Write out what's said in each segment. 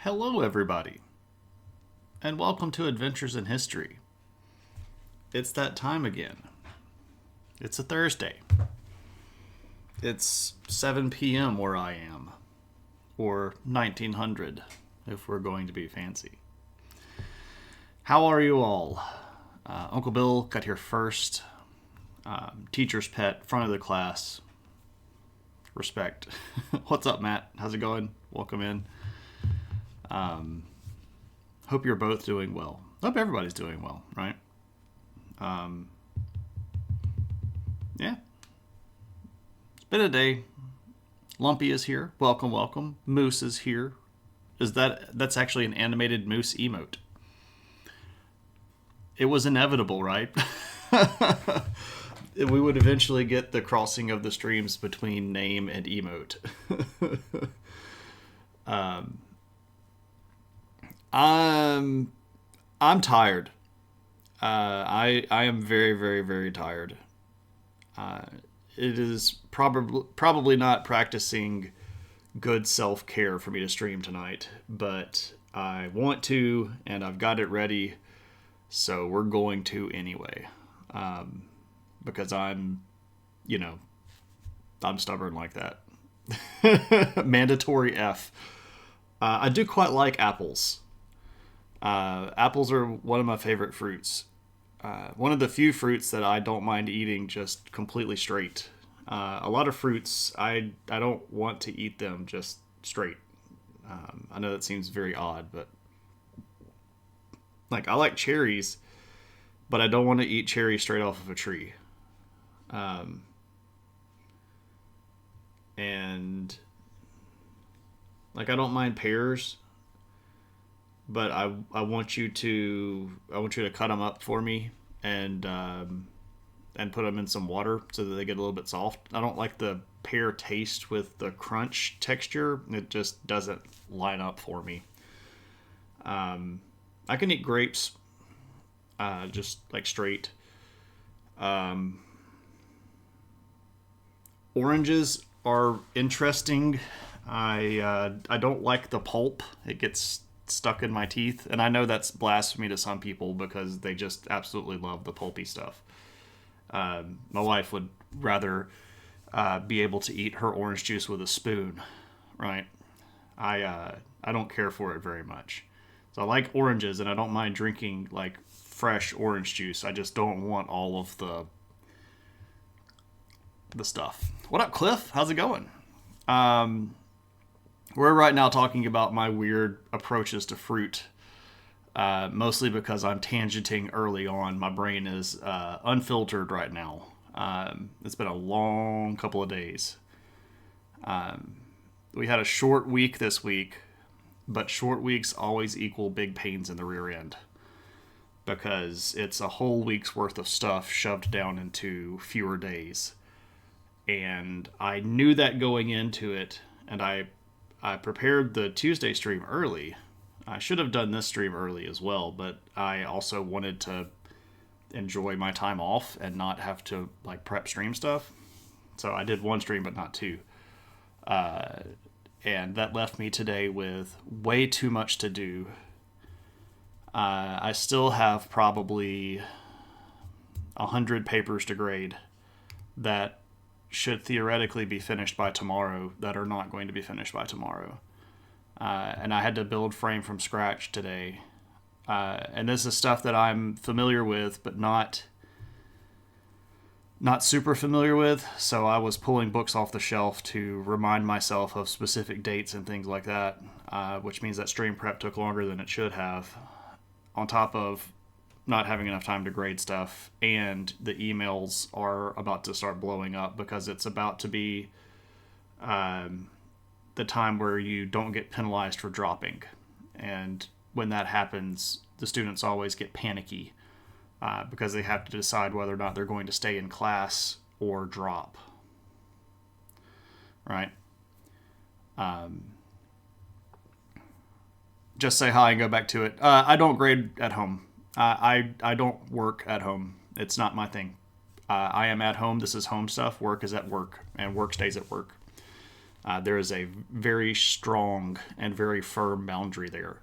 Hello, everybody, and welcome to Adventures in History. It's that time again. It's a Thursday. It's 7 p.m. where I am, or 1900 if we're going to be fancy. How are you all? Uncle Bill got here first. Teacher's pet, front of the class. Respect. What's up, Matt? How's it going? Welcome in. Hope you're both doing well. Hope everybody's doing well, right? Yeah. It's been a day. Lumpy is here. Welcome, welcome. Moose is here. That's actually an animated moose emote. It was inevitable, right? We would eventually get the crossing of the streams between name and emote. I'm tired. I am very, very, very tired. It is probably not practicing good self-care for me to stream tonight, but I want to, and I've got it ready, so we're going to anyway. Because I'm stubborn like that. Mandatory F. I do quite like apples. Apples are one of my favorite fruits. One of the few fruits that I don't mind eating just completely straight. A lot of fruits, I don't want to eat them just straight. I know that seems very odd, but I like cherries, but I don't want to eat cherries straight off of a tree. And I don't mind pears, but I want you to cut them up for me and put them in some water so that they get a little bit soft. I don't like the pear taste with the crunch texture. It just doesn't line up for me. I can eat grapes, just straight. Oranges are interesting. I don't like the pulp. It gets stuck in my teeth, and I know that's blasphemy to some people because they just absolutely love the pulpy stuff. My wife would rather be able to eat her orange juice with a spoon, right? I don't care for it very much. So I like oranges, and I don't mind drinking fresh orange juice. I just don't want all of the stuff. What up, Cliff? How's it going? We're right now talking about my weird approaches to fruit, mostly because I'm tangenting early on. My brain is unfiltered right now. It's been a long couple of days. We had a short week this week, but short weeks always equal big pains in the rear end because it's a whole week's worth of stuff shoved down into fewer days. And I knew that going into it, and I prepared the Tuesday stream early. I should have done this stream early as well, but I also wanted to enjoy my time off and not have to prep stream stuff. So I did one stream, but not two. And that left me today with way too much to do. I still have probably 100 papers to grade that should theoretically be finished by tomorrow that are not going to be finished by tomorrow. And I had to build frame from scratch today. And this is stuff that I'm familiar with, but not super familiar with. So I was pulling books off the shelf to remind myself of specific dates and things like that, which means that stream prep took longer than it should have, on top of not having enough time to grade stuff, and the emails are about to start blowing up because it's about to be the time where you don't get penalized for dropping. And when that happens, the students always get panicky because they have to decide whether or not they're going to stay in class or drop. Right? Just say hi and go back to it. I don't grade at home. I don't work at home. It's not my thing. I am at home. This is home stuff. Work is at work, and work stays at work. There is a very strong and very firm boundary there.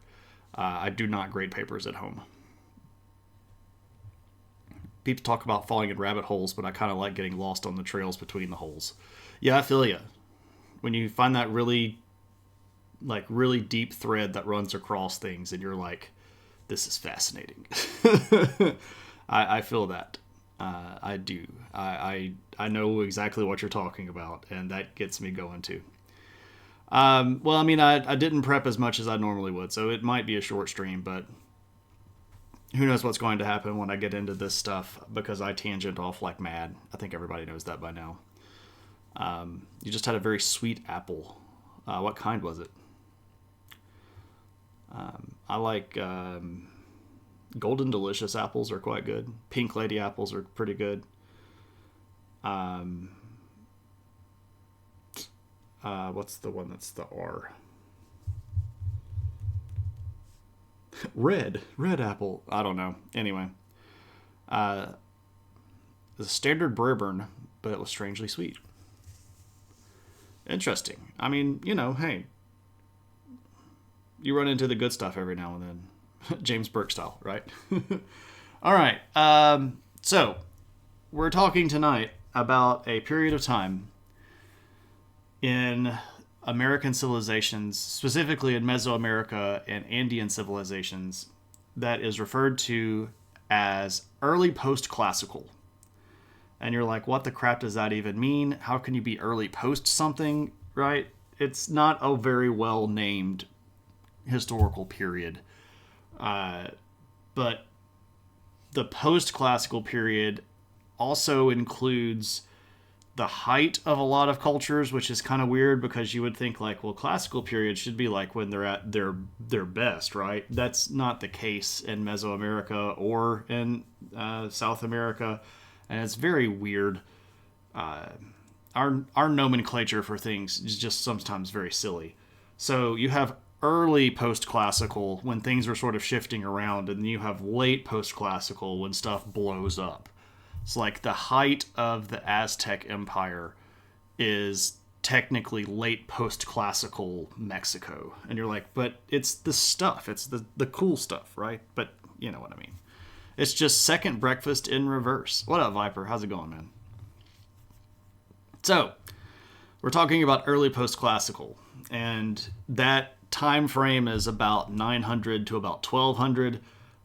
I do not grade papers at home. People talk about falling in rabbit holes, but I kind of like getting lost on the trails between the holes. Yeah, I feel you. When you find that really deep thread that runs across things, and you're like, this is fascinating. I feel that. I do. I know exactly what you're talking about, and that gets me going too. Well, I mean, I didn't prep as much as I normally would, so it might be a short stream, but who knows what's going to happen when I get into this stuff, because I tangent off like mad. I think everybody knows that by now. You just had a very sweet apple. What kind was it? I like Golden Delicious apples are quite good. Pink Lady apples are pretty good. What's the one that's the R? Red apple. I don't know. Anyway, the standard bourbon, but it was strangely sweet. Interesting. I mean, hey, you run into the good stuff every now and then. James Burke style, right? All right. So we're talking tonight about a period of time in American civilizations, specifically in Mesoamerica and Andean civilizations, that is referred to as early post-classical. And you're like, what the crap does that even mean? How can you be early post something, right? It's not a very well named historical period. But the post-classical period also includes the height of a lot of cultures, which is kind of weird, because you would think like, well, classical period should be like when they're at their best, right? That's not the case in Mesoamerica or in South America, and it's very weird. Our nomenclature for things is just sometimes very silly. So you have early post-classical when things are sort of shifting around, and then you have late post-classical when stuff blows up. It's like the height of the Aztec Empire is technically late post-classical Mexico. And you're like, but it's the stuff. It's the cool stuff, right? But you know what I mean. It's just second breakfast in reverse. What up, Viper? How's it going, man? So, we're talking about early post-classical. And that time frame is about 900 to about 1200.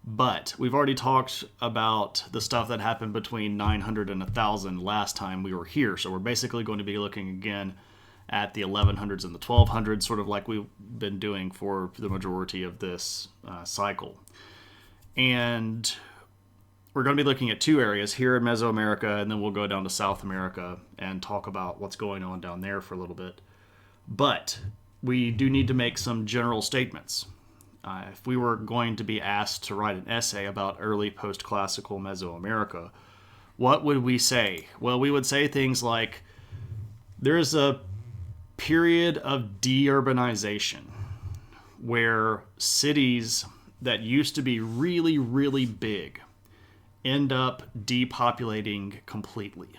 But we've already talked about the stuff that happened between 900 and 1000 last time we were here. So we're basically going to be looking again at the 1100s and the 1200s, sort of like we've been doing for the majority of this cycle. And we're going to be looking at two areas here in Mesoamerica, and then we'll go down to South America and talk about what's going on down there for a little bit. But we do need to make some general statements. If we were going to be asked to write an essay about early post-classical Mesoamerica, what would we say? Well, we would say things like, there's a period of deurbanization where cities that used to be really, really big end up depopulating completely.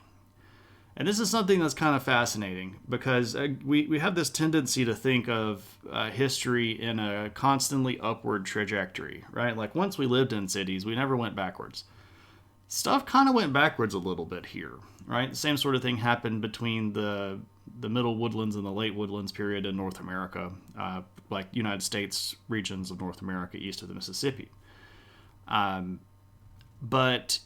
And this is something that's kind of fascinating, because we have this tendency to think of history in a constantly upward trajectory, right? Like once we lived in cities, we never went backwards. Stuff kind of went backwards a little bit here, right? The same sort of thing happened between the middle woodlands and the late woodlands period in North America, like United States regions of North America east of the Mississippi. But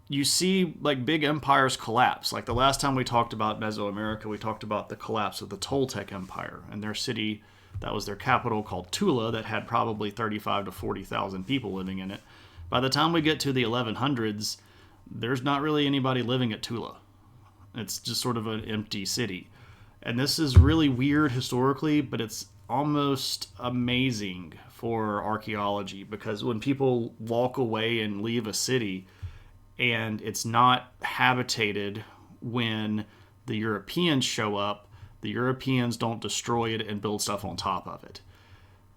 you see like big empires collapse. Like the last time we talked about Mesoamerica, we talked about the collapse of the Toltec Empire and their city that was their capital called Tula that had probably 35 to 40,000 people living in it. By the time we get to the 1100s, there's not really anybody living at Tula. It's just sort of an empty city. And this is really weird historically, but it's almost amazing for archaeology, because when people walk away and leave a city, and it's not habitated when the Europeans show up, the Europeans don't destroy it and build stuff on top of it.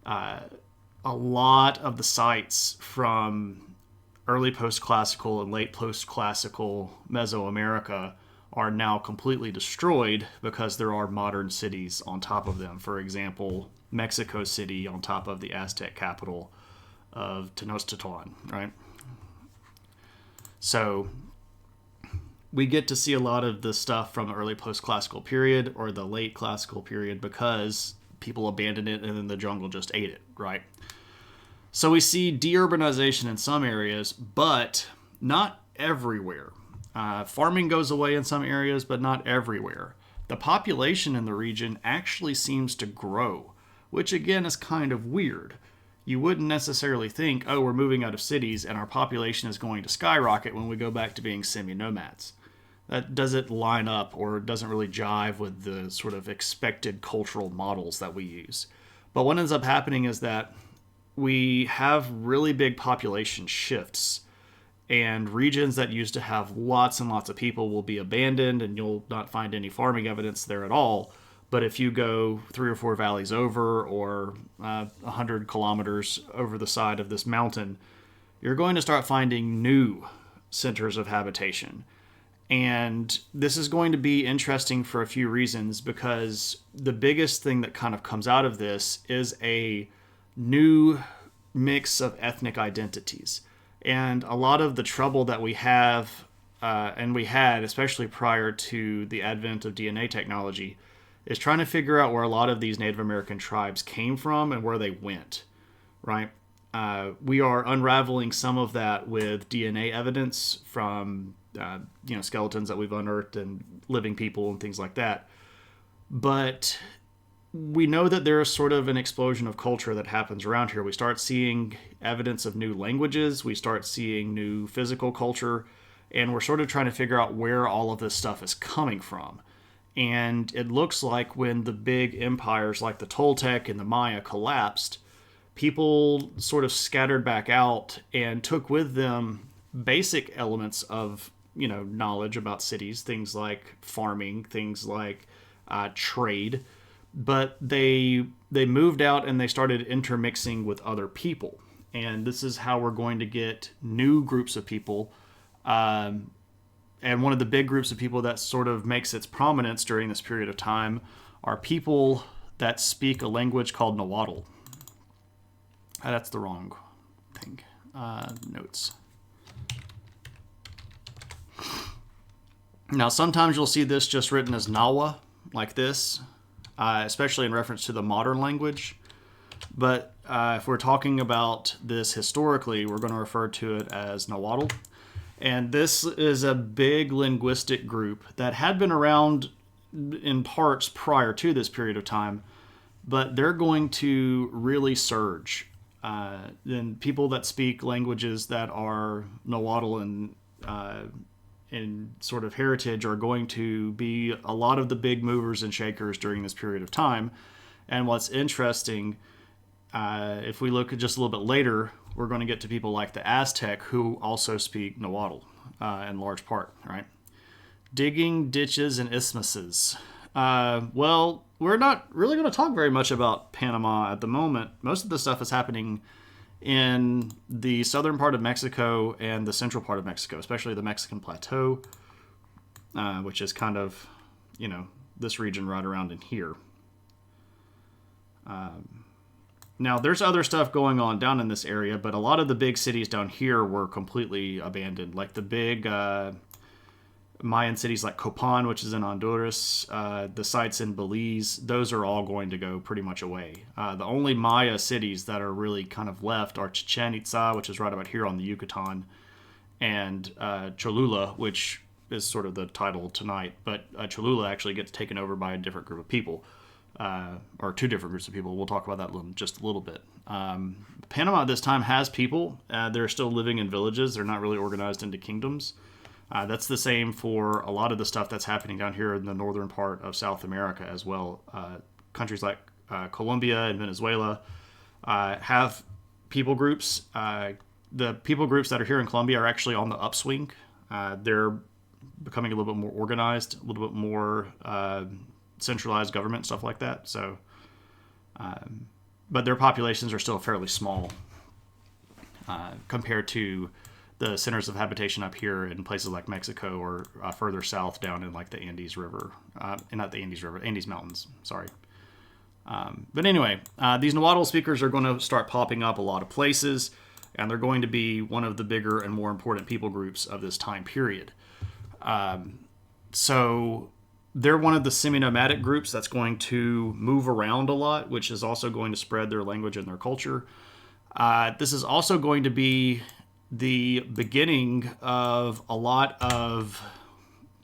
A lot of the sites from early post-classical and late post-classical Mesoamerica are now completely destroyed because there are modern cities on top of them. For example, Mexico City on top of the Aztec capital of Tenochtitlan, right? So we get to see a lot of the stuff from the early post-classical period or the late classical period because people abandoned it and then the jungle just ate it, right? So we see deurbanization in some areas, but not everywhere. Farming goes away in some areas, but not everywhere. The population in the region actually seems to grow, which again is kind of weird. You wouldn't necessarily think, oh, we're moving out of cities and our population is going to skyrocket when we go back to being semi-nomads. That doesn't line up or doesn't really jive with the sort of expected cultural models that we use. But what ends up happening is that we have really big population shifts, and regions that used to have lots and lots of people will be abandoned and you'll not find any farming evidence there at all. But if you go 3 or 4 valleys over or 100 kilometers over the side of this mountain, you're going to start finding new centers of habitation. And this is going to be interesting for a few reasons, because the biggest thing that kind of comes out of this is a new mix of ethnic identities. And a lot of the trouble that we have, and we had, especially prior to the advent of DNA technology, is trying to figure out where a lot of these Native American tribes came from and where they went, right? We are unraveling some of that with DNA evidence from skeletons that we've unearthed and living people and things like that. But we know that there's sort of an explosion of culture that happens around here. We start seeing evidence of new languages, we start seeing new physical culture, and we're sort of trying to figure out where all of this stuff is coming from. And it looks like when the big empires like the Toltec and the Maya collapsed, people sort of scattered back out and took with them basic elements of knowledge about cities, things like farming, things like trade, but they moved out and they started intermixing with other people. And this is how we're going to get new groups of people. And one of the big groups of people that sort of makes its prominence during this period of time are people that speak a language called Nahuatl. That's the wrong thing. Notes. Now, sometimes you'll see this just written as Nawa, like this, especially in reference to the modern language. But if we're talking about this historically, we're going to refer to it as Nahuatl. And this is a big linguistic group that had been around in parts prior to this period of time, but they're going to really surge. Then people that speak languages that are Nahuatl and in sort of heritage are going to be a lot of the big movers and shakers during this period of time. And what's interesting, if we look at just a little bit later, we're going to get to people like the Aztec who also speak Nahuatl in large part, right? Digging ditches and isthmuses. Well, we're not really going to talk very much about Panama at the moment. Most of the stuff is happening in the southern part of Mexico and the central part of Mexico, especially the Mexican Plateau, which is kind of, this region right around in here. Now, there's other stuff going on down in this area, but a lot of the big cities down here were completely abandoned. Like the big Mayan cities like Copan, which is in Honduras, the sites in Belize, those are all going to go pretty much away. The only Maya cities that are really kind of left are Chichen Itza, which is right about here on the Yucatan, and Cholula, which is sort of the title tonight. But Cholula actually gets taken over by a different group of people. Or 2 different groups of people. We'll talk about that in just a little bit. Panama at this time has people. They're still living in villages. They're not really organized into kingdoms. That's the same for a lot of the stuff that's happening down here in the northern part of South America as well. Countries like Colombia and Venezuela have people groups. The people groups that are here in Colombia are actually on the upswing. They're becoming a little bit more organized, a little bit more centralized government, stuff like that. So, but their populations are still fairly small compared to the centers of habitation up here in places like Mexico or further south down in like the Andes River, not the Andes River, Andes Mountains. Sorry. But anyway, these Nahuatl speakers are going to start popping up a lot of places, and they're going to be one of the bigger and more important people groups of this time period. So they're one of the semi-nomadic groups that's going to move around a lot, which is also going to spread their language and their culture. This is also going to be the beginning of a lot of,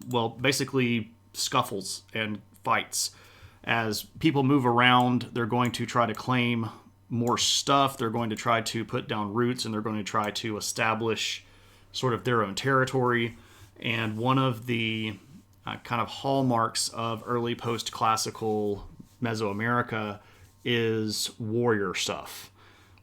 well, basically scuffles and fights. As people move around, they're going to try to claim more stuff. They're going to try to put down roots, and they're going to try to establish sort of their own territory. And one of the kind of hallmarks of early post-classical Mesoamerica is warrior stuff.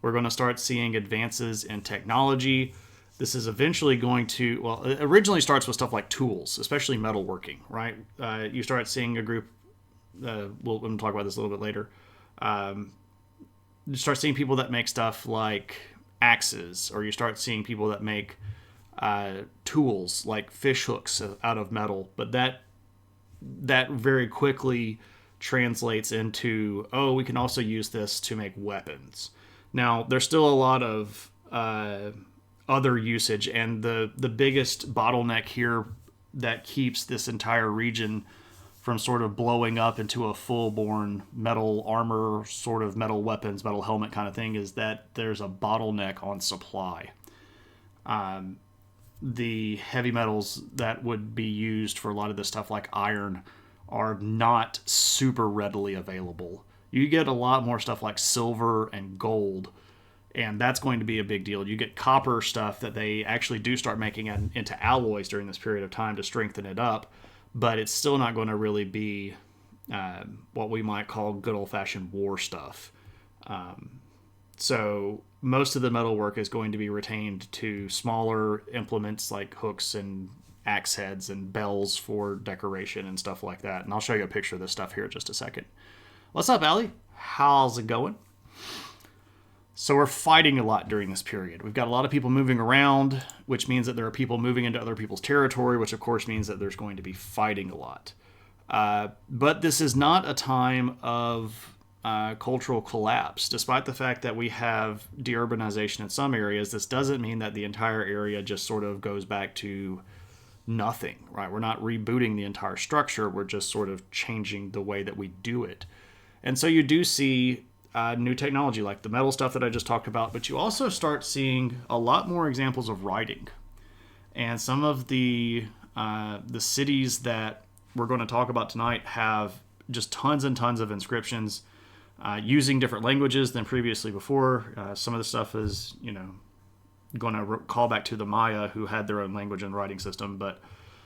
We're going to start seeing advances in technology. This is eventually going to, well, it originally starts with stuff like tools, especially metalworking, right? You start seeing a group, we'll talk about this a little bit later. You start seeing people that make stuff like axes, or you start seeing people that make tools like fish hooks out of metal. But that very quickly translates into, oh, we can also use this to make weapons. Now, there's still a lot of other usage, and the biggest bottleneck here that keeps this entire region from sort of blowing up into a full-born metal armor, sort of metal weapons, metal helmet kind of thing, is that there's a bottleneck on supply. The heavy metals that would be used for a lot of this stuff, like iron, are not super readily available. You get a lot more stuff like silver and gold, and that's going to be a big deal. You get copper stuff that they actually do start making into alloys during this period of time to strengthen it up, but it's still not going to really be what we might call good old-fashioned war stuff. So most of the metal work is going to be retained to smaller implements like hooks and axe heads and bells for decoration and stuff like that. And I'll show you a picture of this stuff here in just a second. What's up, Allie? How's it going? So we're fighting a lot during this period. We've got a lot of people moving around, which means that there are people moving into other people's territory, which of course means that there's going to be fighting a lot. But this is not a time of cultural collapse. Despite the fact that we have deurbanization in some areas, this doesn't mean that the entire area just sort of goes back to nothing, right? We're not rebooting the entire structure. We're just sort of changing the way that we do it. And so you do see new technology like the metal stuff that I just talked about, but you also start seeing a lot more examples of writing. And some of the cities that we're going to talk about tonight have just tons and tons of inscriptions using different languages than previously before. Some of the stuff is, going to call back to the Maya, who had their own language and writing system, but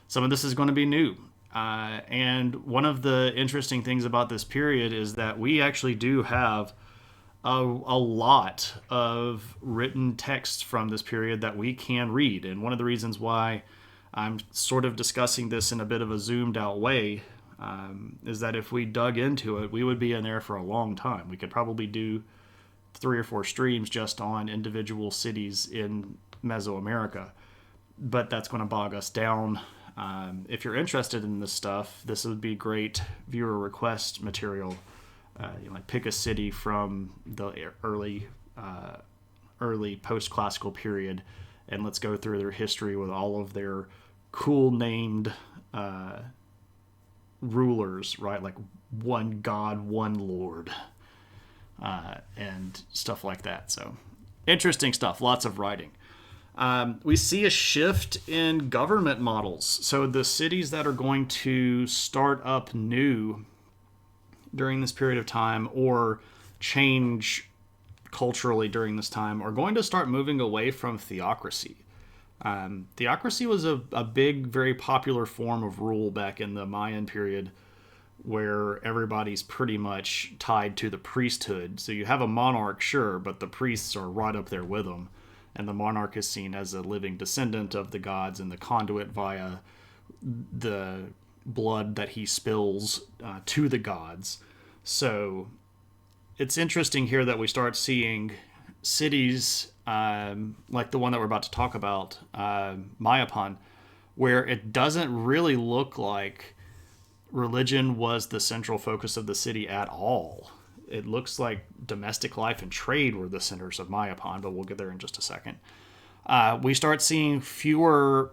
some of this is going to be new. And one of the interesting things about this period is that we actually do have a lot of written texts from this period that we can read. And one of the reasons why I'm sort of discussing this in a bit of a zoomed out way is that if we dug into it, we would be in there for a long time. We could probably do 3 or 4 streams just on individual cities in Mesoamerica, but that's going to bog us down. If you're interested in this stuff, this would be great viewer request material. Like pick a city from the early post-classical period, and let's go through their history with all of their cool named rulers, right? Like one god, one lord, and stuff like that. So interesting stuff, lots of writing. We see a shift in government models. So the cities that are going to start up new during this period of time or change culturally during this time are going to start moving away from theocracy. Theocracy was a big, very popular form of rule back in the Mayan period, where everybody's pretty much tied to the priesthood. So you have a monarch, sure, but the priests are right up there with them. And the monarch is seen as a living descendant of the gods and the conduit via the blood that he spills to the gods. So it's interesting here that we start seeing cities like the one that we're about to talk about, Mayapan, where it doesn't really look like religion was the central focus of the city at all. It looks like domestic life and trade were the centers of Mayapan, but we'll get there in just a second. We start seeing fewer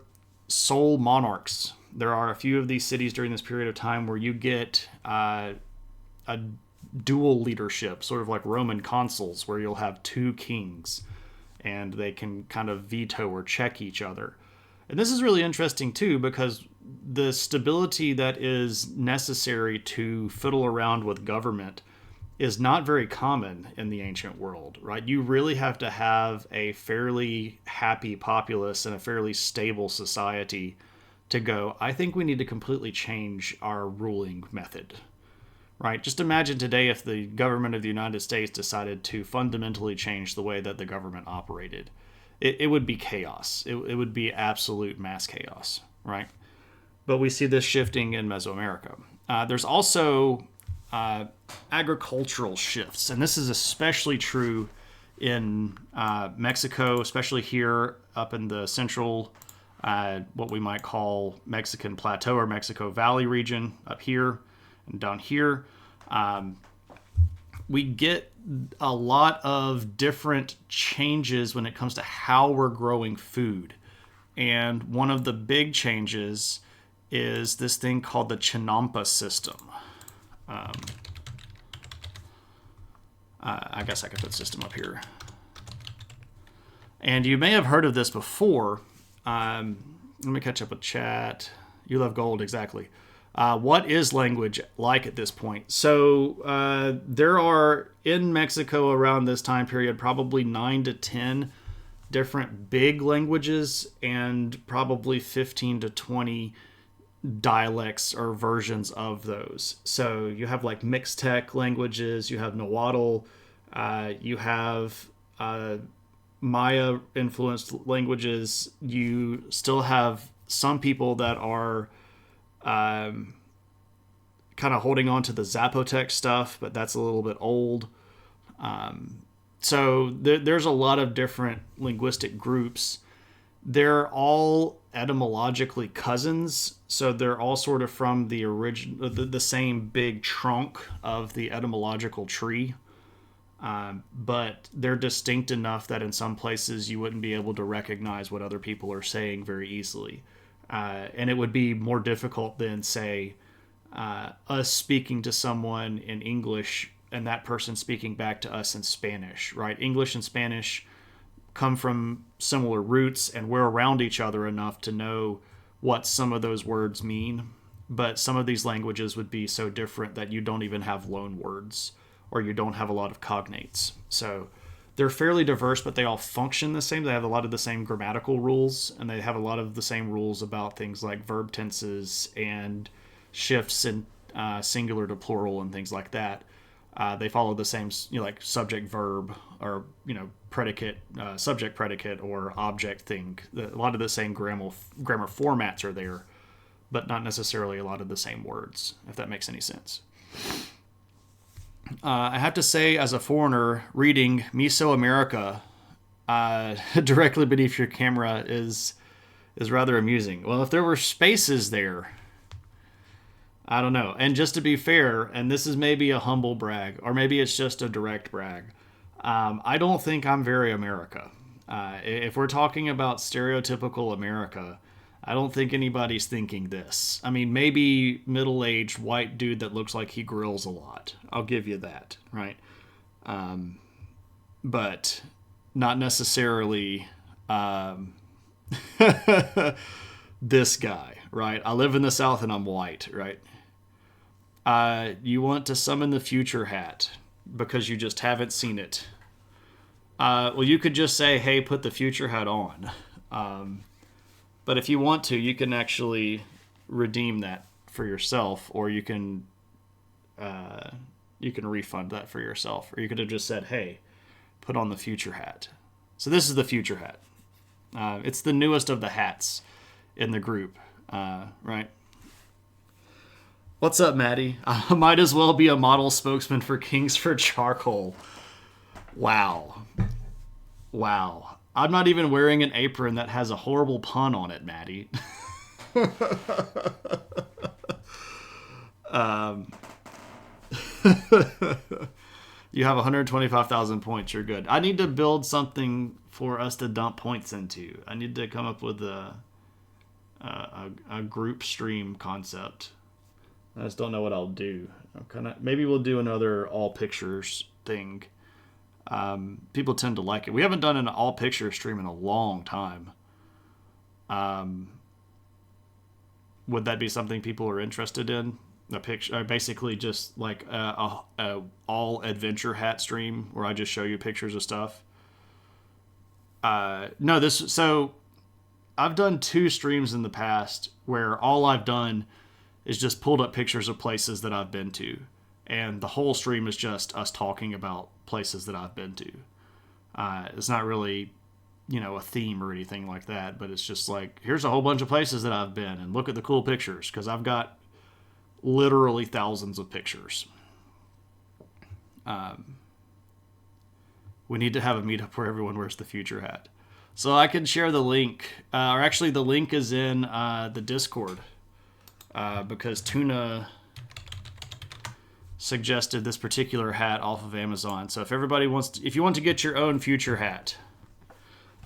sole monarchs. There are a few of these cities during this period of time where you get a dual leadership, sort of like Roman consuls, where you'll have two kings and they can kind of veto or check each other. And this is really interesting too, because the stability that is necessary to fiddle around with government is not very common in the ancient world, right? You really have to have a fairly happy populace and a fairly stable society to go, I think we need to completely change our ruling method, right? Just imagine today if the government of the United States decided to fundamentally change the way that the government operated. It would be chaos. It would be absolute mass chaos, right? But we see this shifting in Mesoamerica. There's also agricultural shifts, and this is especially true in Mexico, especially here up in the central, what we might call Mexican Plateau or Mexico Valley region up here and down here. We get a lot of different changes when it comes to how we're growing food. And one of the big changes is this thing called the Chinampa system. I guess I could put system up here. And you may have heard of this before. Let me catch up with chat. You love gold, exactly. What is language like at this point? So there are, in Mexico around this time period, probably 9 to 10 different big languages and probably 15 to 20 dialects or versions of those. So you have like Mixtec languages, you have Nahuatl, you have Maya influenced languages. You still have some people that are kind of holding on to the Zapotec stuff, but that's a little bit old. So there's a lot of different linguistic groups. They're all etymologically cousins, so they're all sort of from the the same big trunk of the etymological tree. But they're distinct enough that in some places you wouldn't be able to recognize what other people are saying very easily. And it would be more difficult than, say, us speaking to someone in English and that person speaking back to us in Spanish, right? English and Spanish come from similar roots, and we're around each other enough to know what some of those words mean. But some of these languages would be so different that you don't even have loan words, or you don't have a lot of cognates. So they're fairly diverse, but they all function the same. They have a lot of the same grammatical rules, and they have a lot of the same rules about things like verb tenses and shifts in singular to plural and things like that. They follow the same, like subject verb or predicate, subject predicate or object thing. A lot of the same grammar formats are there, but not necessarily a lot of the same words, if that makes any sense. I have to say, as a foreigner, reading Mesoamerica directly beneath your camera is rather amusing. Well, if there were spaces there, I don't know. And just to be fair, and this is maybe a humble brag, or maybe it's just a direct brag, I don't think I'm very America. If we're talking about stereotypical America, I don't think anybody's thinking this. I mean, maybe middle-aged white dude that looks like he grills a lot. I'll give you that, right? But not necessarily this guy, right? I live in the South and I'm white, right? You want to summon the future hat because you just haven't seen it. Well, you could just say, hey, put the future hat on. But if you want to, you can actually redeem that for yourself, or you can refund that for yourself, or you could have just said, hey, put on the future hat. So this is the future hat. It's the newest of the hats in the group, right? What's up, Maddie? I might as well be a model spokesman for Kingsford Charcoal. Wow. Wow. I'm not even wearing an apron that has a horrible pun on it, Maddie. You have 125,000 points. You're good. I need to build something for us to dump points into. I need to come up with a group stream concept. I just don't know what I'll do. Maybe we'll do another all pictures thing. People tend to like it. We haven't done an all picture stream in a long time. Would that be something people are interested in? A picture, basically just like a all adventure hat stream where I just show you pictures of stuff. No, this so I've done 2 streams in the past where all I've done is just pulled up pictures of places that I've been to, and the whole stream is just us talking about places that I've been to. It's not really, a theme or anything like that, but it's just like, here's a whole bunch of places that I've been, and look at the cool pictures, because I've got literally thousands of pictures. We need to have a meetup where everyone wears the future hat. So I can share the link, or actually the link is in the Discord, because Tuna suggested this particular hat off of Amazon. So if everybody if you want to get your own future hat,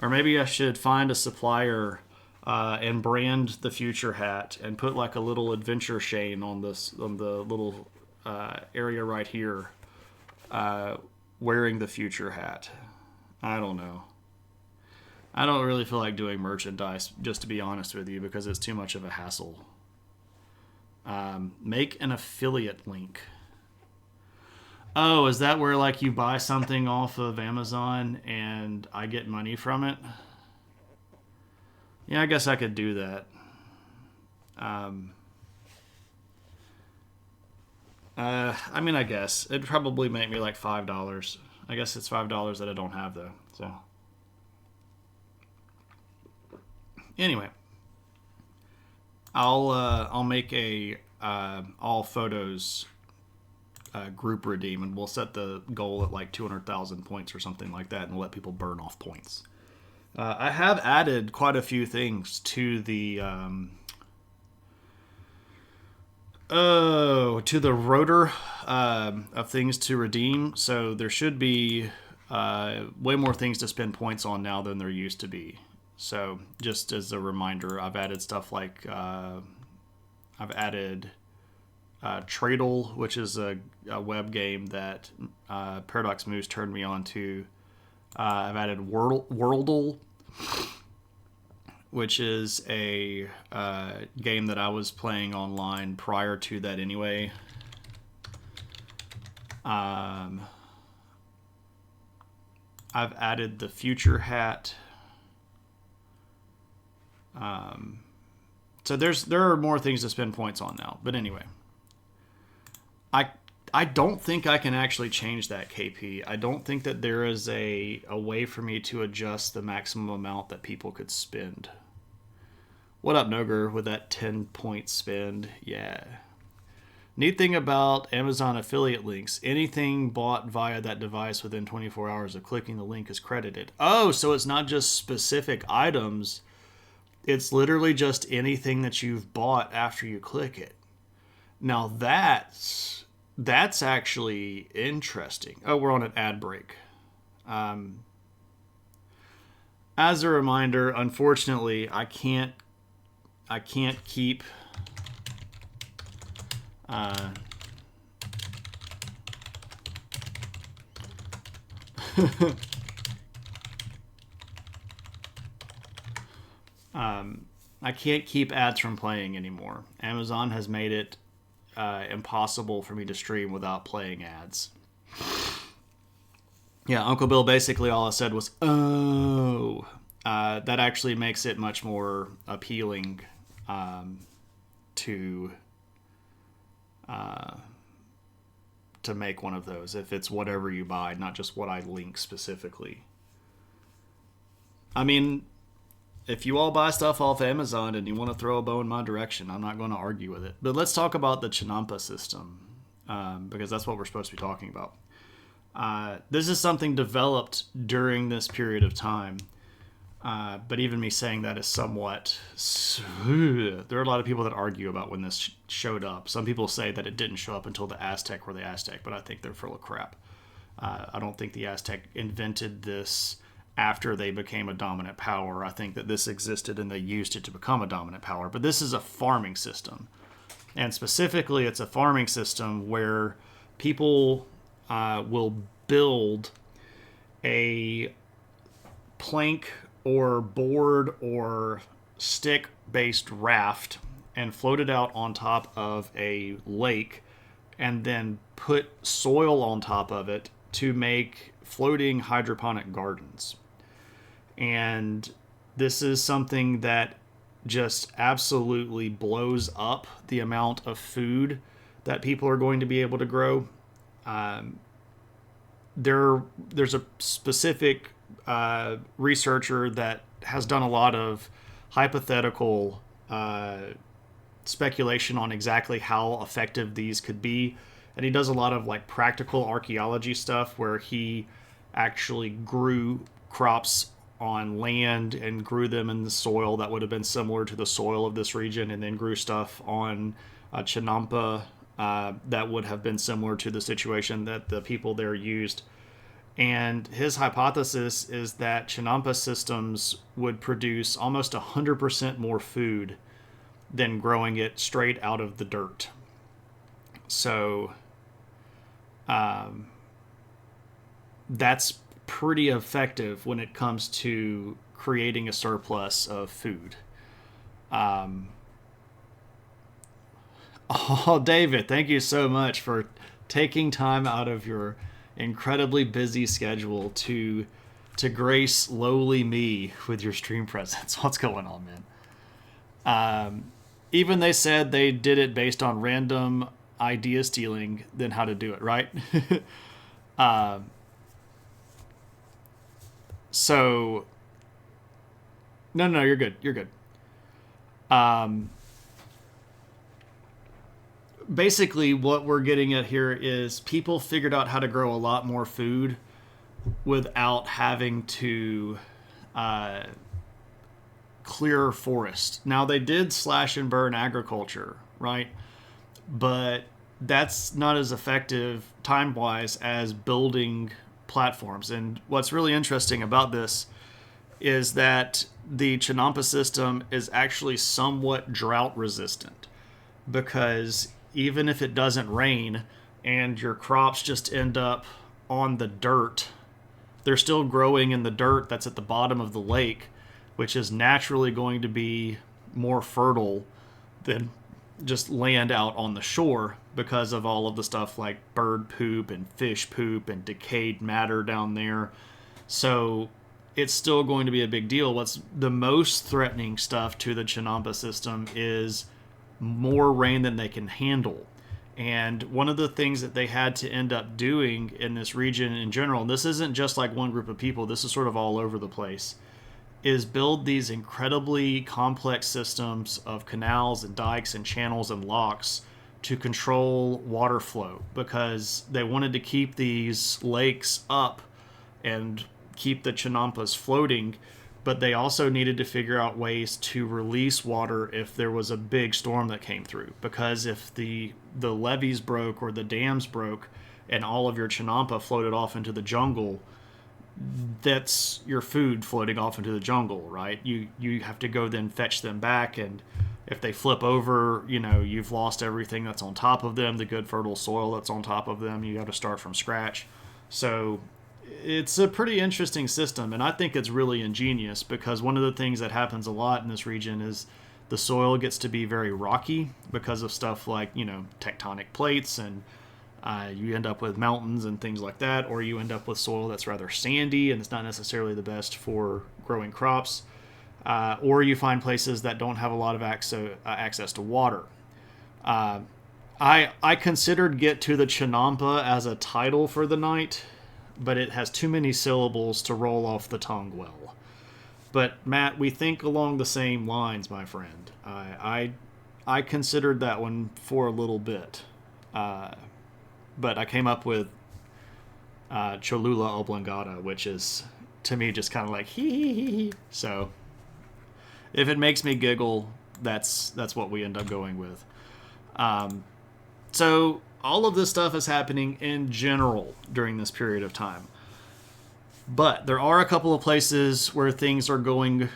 or maybe I should find a supplier and brand the future hat and put like a little adventure chain on the little area right here, wearing the future hat. I don't know. I don't really feel like doing merchandise, just to be honest with you, because it's too much of a hassle. Make an affiliate link. Oh, is that where like you buy something off of Amazon and I get money from it? Yeah, I guess I could do that. I guess it'd probably make me like $5. I guess it's $5 that I don't have though. So anyway, I'll make a all photos group redeem, and we'll set the goal at like 200,000 points or something like that, and we'll let people burn off points. I have added quite a few things to the rotor of things to redeem. So there should be way more things to spend points on now than there used to be. So just as a reminder, I've added stuff like I've added Tradle, which is a web game that Paradox Moose turned me on to. I've added Worldle, which is a game that I was playing online prior to that anyway. I've added the Future Hat. So there are more things to spend points on now. But anyway, I don't think I can actually change that KP. I don't think that there is a way for me to adjust the maximum amount that people could spend. What up, Noger, with that 10-point spend? Yeah. Neat thing about Amazon affiliate links, anything bought via that device within 24 hours of clicking the link is credited. Oh, so it's not just specific items. It's literally just anything that you've bought after you click it. Now that's actually interesting. Oh, we're on an ad break. As a reminder, unfortunately, I can't keep I can't keep ads from playing anymore. Amazon has made it impossible for me to stream without playing ads. Yeah, Uncle Bill, basically all I said was, oh. That actually makes it much more appealing to make one of those, if it's whatever you buy, not just what I link specifically. I mean, if you all buy stuff off Amazon and you want to throw a bow in my direction, I'm not going to argue with it. But let's talk about the Chinampa system, because that's what we're supposed to be talking about. This is something developed during this period of time. But even me saying that is somewhat... There are a lot of people that argue about when this showed up. Some people say that it didn't show up until the Aztec were the Aztec, but I think they're full of crap. I don't think the Aztec invented this after they became a dominant power. I think that this existed and they used it to become a dominant power. But this is a farming system. And specifically, it's a farming system where people will build a plank or board or stick based raft and float it out on top of a lake and then put soil on top of it to make floating hydroponic gardens. And this is something that just absolutely blows up the amount of food that people are going to be able to grow. There's a specific researcher that has done a lot of hypothetical speculation on exactly how effective these could be, and he does a lot of like practical archaeology stuff where he actually grew crops on land and grew them in the soil that would have been similar to the soil of this region, and then grew stuff on Chinampa that would have been similar to the situation that the people there used. And his hypothesis is that Chinampa systems would produce almost 100% more food than growing it straight out of the dirt. So that's pretty effective when it comes to creating a surplus of food. David, thank you so much for taking time out of your incredibly busy schedule to grace lowly me with your stream presence. What's going on, man? Even they said they did it based on random idea stealing than how to do it, right? So no, you're good. You're good. Basically, what we're getting at here is people figured out how to grow a lot more food without having to clear forest. Now, they did slash and burn agriculture, right? But that's not as effective time-wise as building platforms. And what's really interesting about this is that the Chinampa system is actually somewhat drought resistant, because even if it doesn't rain and your crops just end up on the dirt, they're still growing in the dirt that's at the bottom of the lake, which is naturally going to be more fertile than just land out on the shore because of all of the stuff like bird poop and fish poop and decayed matter down there. So it's still going to be a big deal. What's the most threatening stuff to the Chinampa system is more rain than they can handle. And one of the things that they had to end up doing in this region in general, and this isn't just like one group of people, this is sort of all over the place, is build these incredibly complex systems of canals and dikes and channels and locks to control water flow, because they wanted to keep these lakes up and keep the Chinampas floating, but they also needed to figure out ways to release water if there was a big storm that came through. Because if the levees broke or the dams broke and all of your Chinampa floated off into the jungle, that's your food floating off into the jungle, right? You have to go then fetch them back, and if they flip over, you've lost everything that's on top of them, the good fertile soil that's on top of them. You have to start from scratch. So it's a pretty interesting system, and I think it's really ingenious, because one of the things that happens a lot in this region is the soil gets to be very rocky because of stuff like, tectonic plates, and you end up with mountains and things like that, or you end up with soil that's rather sandy and it's not necessarily the best for growing crops, or you find places that don't have a lot of access to water. I considered Get to the Chinampa as a title for the night, but it has too many syllables to roll off the tongue well. But Matt, we think along the same lines, my friend. I considered that one for a little bit, but I came up with Cholula Oblongatta, which is to me just kind of like hee hee hee hee. So if it makes me giggle, that's what we end up going with. So all of this stuff is happening in general during this period of time. But there are a couple of places where things are going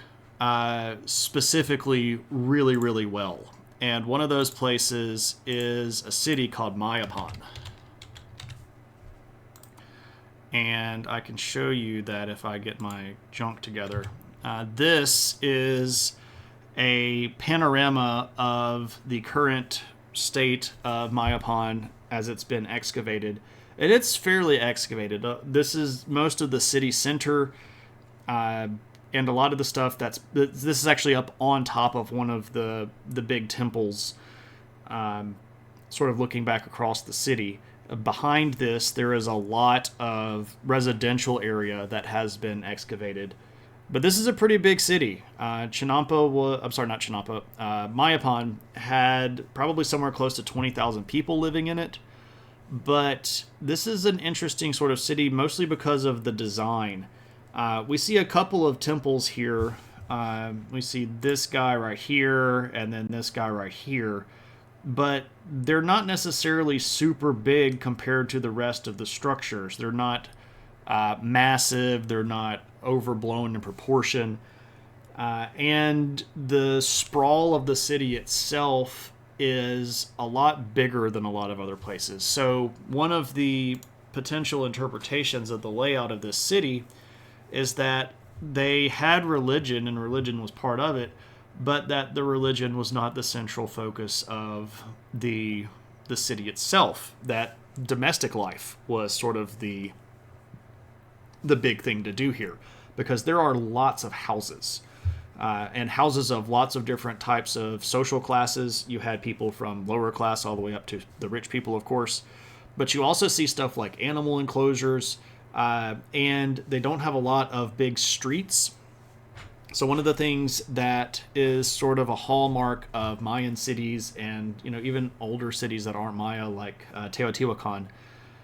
specifically really, really well. And one of those places is a city called Mayapan. And I can show you that if I get my junk together. This is a panorama of the current state of Mayapan as it's been excavated. And it's fairly excavated. This is most of the city center, and a lot of the stuff this is actually up on top of one of the big temples, sort of looking back across the city. Behind this, there is a lot of residential area that has been excavated. But this is a pretty big city. Mayapan had probably somewhere close to 20,000 people living in it. But this is an interesting sort of city, mostly because of the design. We see a couple of temples here. We see this guy right here, and then this guy right here. But they're not necessarily super big compared to the rest of the structures. They're not massive. They're not overblown in proportion. And the sprawl of the city itself is a lot bigger than a lot of other places. So one of the potential interpretations of the layout of this city is that they had religion, and religion was part of it, but that the religion was not the central focus of the city itself. That domestic life was sort of the big thing to do here, because there are lots of houses. And houses of lots of different types of social classes. You had people from lower class all the way up to the rich people, of course. But you also see stuff like animal enclosures, and they don't have a lot of big streets. So one of the things that is sort of a hallmark of Mayan cities, and even older cities that aren't Maya, like Teotihuacan,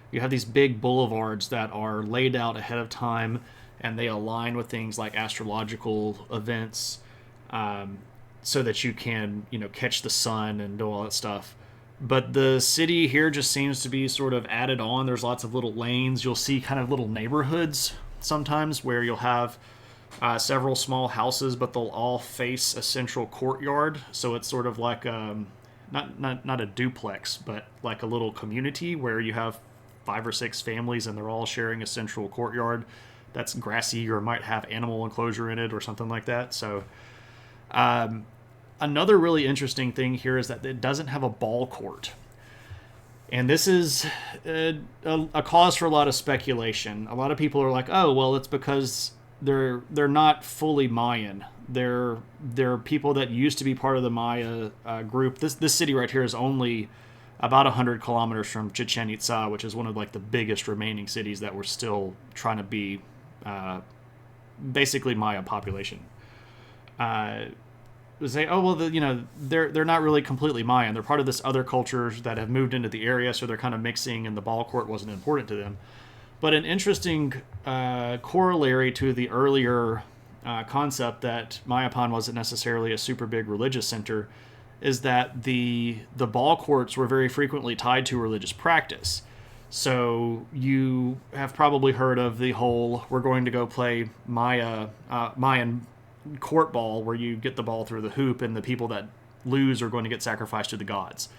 you have these big boulevards that are laid out ahead of time, and they align with things like astrological events, so that you can, catch the sun and do all that stuff. But the city here just seems to be sort of added on. There's lots of little lanes. You'll see kind of little neighborhoods sometimes where you'll have several small houses, but they'll all face a central courtyard. So it's sort of like not a duplex, but like a little community where you have 5 or 6 families and they're all sharing a central courtyard that's grassy or might have animal enclosure in it or something like that. So another really interesting thing here is that it doesn't have a ball court. And this is a cause for a lot of speculation. A lot of people are like, oh, well, it's because they're not fully Mayan. They're people that used to be part of the Maya group. This city right here is only about 100 kilometers from Chichen Itza, which is one of like the biggest remaining cities that were still trying to be basically Maya population. Say, oh well, they're not really completely Mayan. They're part of this other cultures that have moved into the area, so they're kind of mixing, and the ball court wasn't important to them. But an interesting corollary to the earlier concept that Mayapan wasn't necessarily a super big religious center is that the ball courts were very frequently tied to religious practice. So you have probably heard of the whole, we're going to go play Mayan court ball, where you get the ball through the hoop and the people that lose are going to get sacrificed to the gods.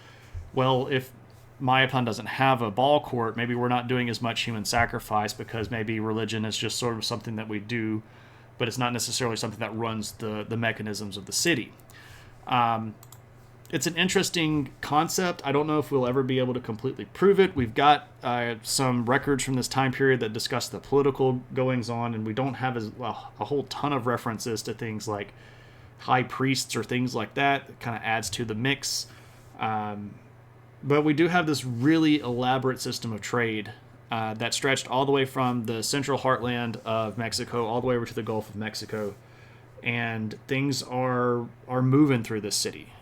Well, if Mayapan doesn't have a ball court, maybe we're not doing as much human sacrifice, because maybe religion is just sort of something that we do, but it's not necessarily something that runs the mechanisms of the city. It's an interesting concept. I don't know if we'll ever be able to completely prove it. We've got some records from this time period that discuss the political goings-on, and we don't have a whole ton of references to things like high priests or things like that. It kind of adds to the mix. But we do have this really elaborate system of trade that stretched all the way from the central heartland of Mexico all the way over to the Gulf of Mexico. And things are moving through this city.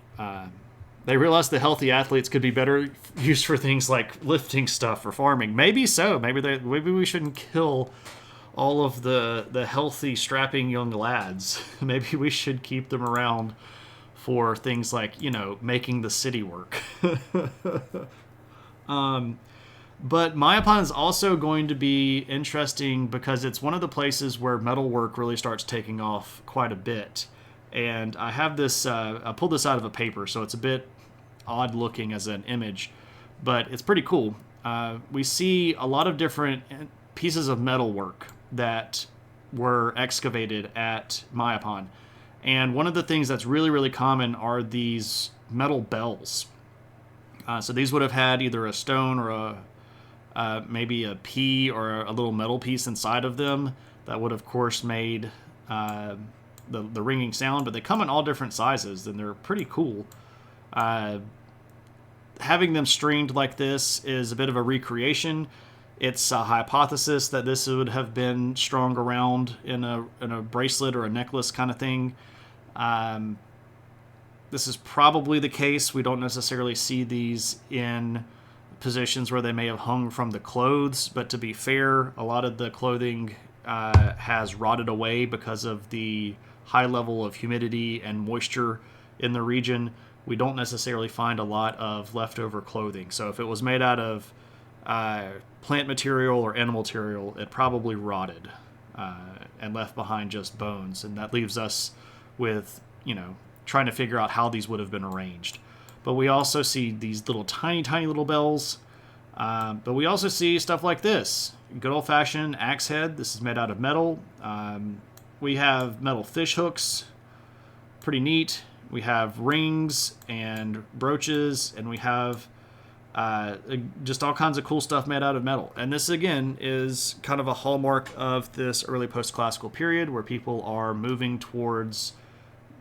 They realized the healthy athletes could be better used for things like lifting stuff or farming. Maybe so. Maybe we shouldn't kill all of the healthy, strapping young lads. Maybe we should keep them around for things like, making the city work. But Mayapan is also going to be interesting because it's one of the places where metalwork really starts taking off quite a bit. And I have this, I pulled this out of a paper, so it's a bit odd looking as an image, but it's pretty cool. We see a lot of different pieces of metalwork that were excavated at Mayapan. And one of the things that's really, really common are these metal bells. So these would have had either a stone or maybe a pea or a little metal piece inside of them that would, of course, made the ringing sound. But they come in all different sizes, and they're pretty cool. Having them stringed like this is a bit of a recreation. It's a hypothesis that this would have been strung around in a bracelet or a necklace kind of thing. This is probably the case. We don't necessarily see these in positions where they may have hung from the clothes, but to be fair, a lot of the clothing has rotted away because of the high level of humidity and moisture in the region. We don't necessarily find a lot of leftover clothing. So if it was made out of plant material or animal material, it probably rotted and left behind just bones. And that leaves us with, trying to figure out how these would have been arranged. But we also see these little tiny little bells. But we also see stuff like this. Good old-fashioned axe head. This is made out of metal. We have metal fish hooks. Pretty neat. We have rings and brooches, and we have just all kinds of cool stuff made out of metal. And this, again, is kind of a hallmark of this early post-classical period where people are moving towards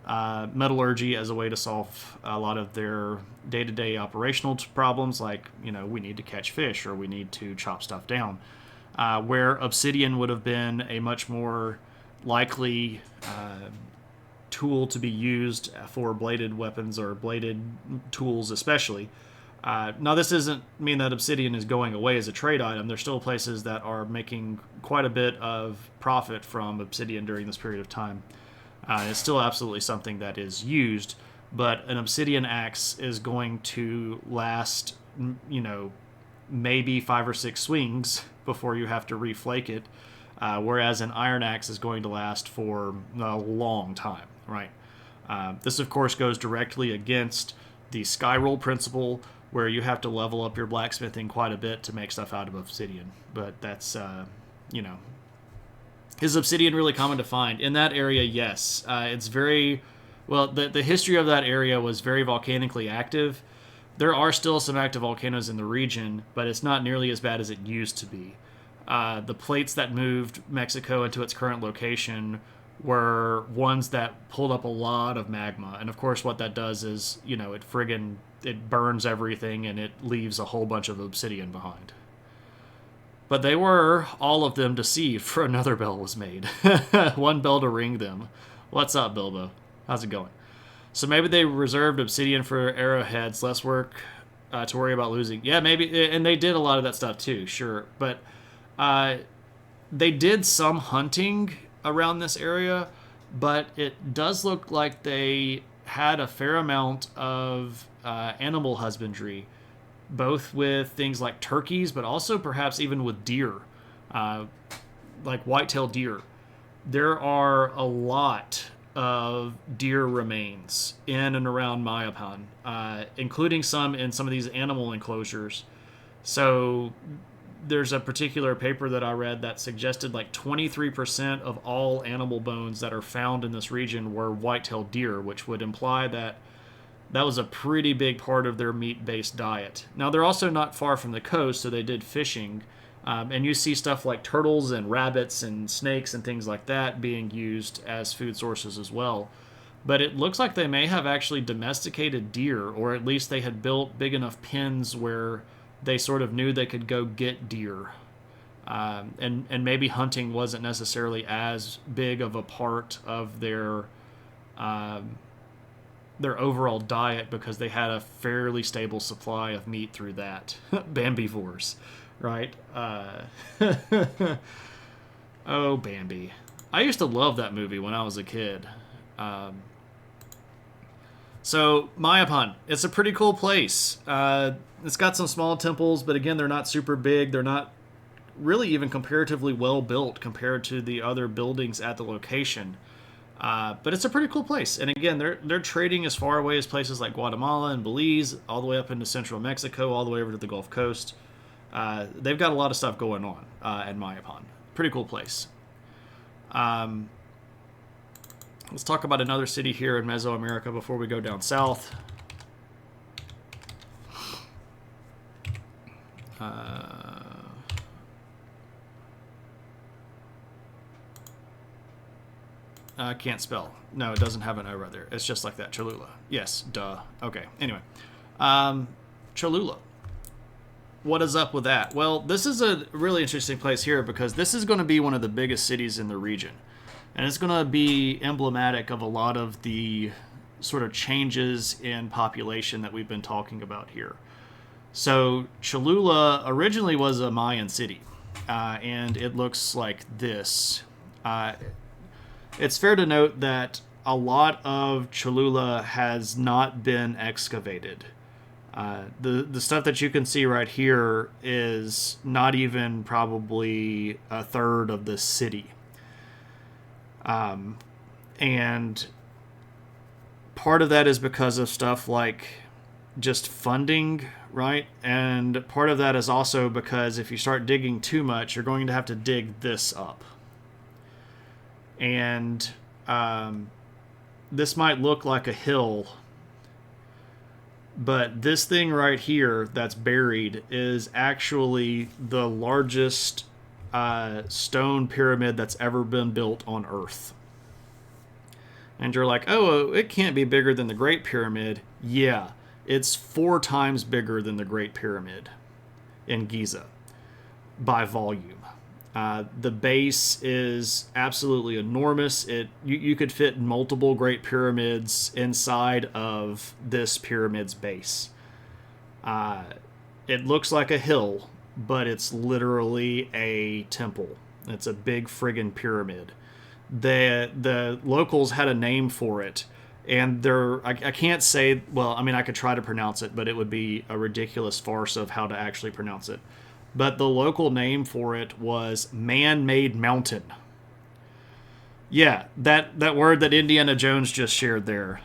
metallurgy as a way to solve a lot of their day-to-day operational problems, like, we need to catch fish or we need to chop stuff down. Where obsidian would have been a much more likely tool to be used for bladed weapons or bladed tools especially. Now, this doesn't mean that obsidian is going away as a trade item. There's still places that are making quite a bit of profit from obsidian during this period of time. It's still absolutely something that is used, but an obsidian axe is going to last, maybe 5 or 6 swings before you have to reflake it, whereas an iron axe is going to last for a long time, right? This, of course, goes directly against the sky roll principle, where you have to level up your blacksmithing quite a bit to make stuff out of obsidian. But that's, is obsidian really common to find? In that area, yes. It's very, well, the history of that area was very volcanically active. There are still some active volcanoes in the region, but it's not nearly as bad as it used to be. The plates that moved Mexico into its current location were ones that pulled up a lot of magma. And of course what that does is, it burns everything and it leaves a whole bunch of obsidian behind. But they were, all of them, deceived, for another bell was made. One bell to ring them. What's up, Bilbo? How's it going? So maybe they reserved obsidian for arrowheads, less work to worry about losing. Yeah, maybe, and they did a lot of that stuff too, sure. But they did some hunting around this area, but it does look like they had a fair amount of animal husbandry, both with things like turkeys, but also perhaps even with deer, like white-tailed deer. There are a lot of deer remains in and around Mayapan, including some in some of these animal enclosures. So there's a particular paper that I read that suggested like 23% of all animal bones that are found in this region were white-tailed deer, which would imply that that was a pretty big part of their meat-based diet. Now, they're also not far from the coast, so they did fishing. And you see stuff like turtles and rabbits and snakes and things like that being used as food sources as well. But it looks like they may have actually domesticated deer, or at least they had built big enough pens where they sort of knew they could go get deer. And maybe hunting wasn't necessarily as big of a part of their their overall diet because they had a fairly stable supply of meat through that. Bambivores, right? Oh, Bambi. I used to love that movie when I was a kid. So, Mayapan, it's a pretty cool place. It's got some small temples, but again, they're not super big. They're not really even comparatively well built compared to the other buildings at the location. But it's a pretty cool place. And again, they're trading as far away as places like Guatemala and Belize, all the way up into central Mexico, all the way over to the Gulf Coast. They've got a lot of stuff going on at Mayapan. Pretty cool place. Let's talk about another city here in Mesoamerica before we go down south. I can't spell. No, it doesn't have an O right there. It's just like that. Cholula. Yes, duh. Okay, anyway. Cholula. What is up with that? Well, this is a really interesting place here because this is going to be one of the biggest cities in the region. And it's going to be emblematic of a lot of the sort of changes in population that we've been talking about here. So Cholula originally was a Mayan city, and it looks like this. It's fair to note that a lot of Cholula has not been excavated. The stuff that you can see right here is not even probably a third of the city. And part of that is because of stuff like just funding, right? And part of that is also because if you start digging too much, you're going to have to dig this up. And this might look like a hill, but this thing right here that's buried is actually the largest stone pyramid that's ever been built on Earth. And you're like, oh, it can't be bigger than the Great Pyramid. Yeah, it's 4 times bigger than the Great Pyramid in Giza by volume. The base is absolutely enormous. You could fit multiple Great Pyramids inside of this pyramid's base. It looks like a hill, but it's literally a temple. It's a big friggin' pyramid. The locals had a name for it, and I can't say, well, I mean, I could try to pronounce it, but it would be a ridiculous farce of how to actually pronounce it. But the local name for it was Man-Made Mountain. Yeah, that word that Indiana Jones just shared there.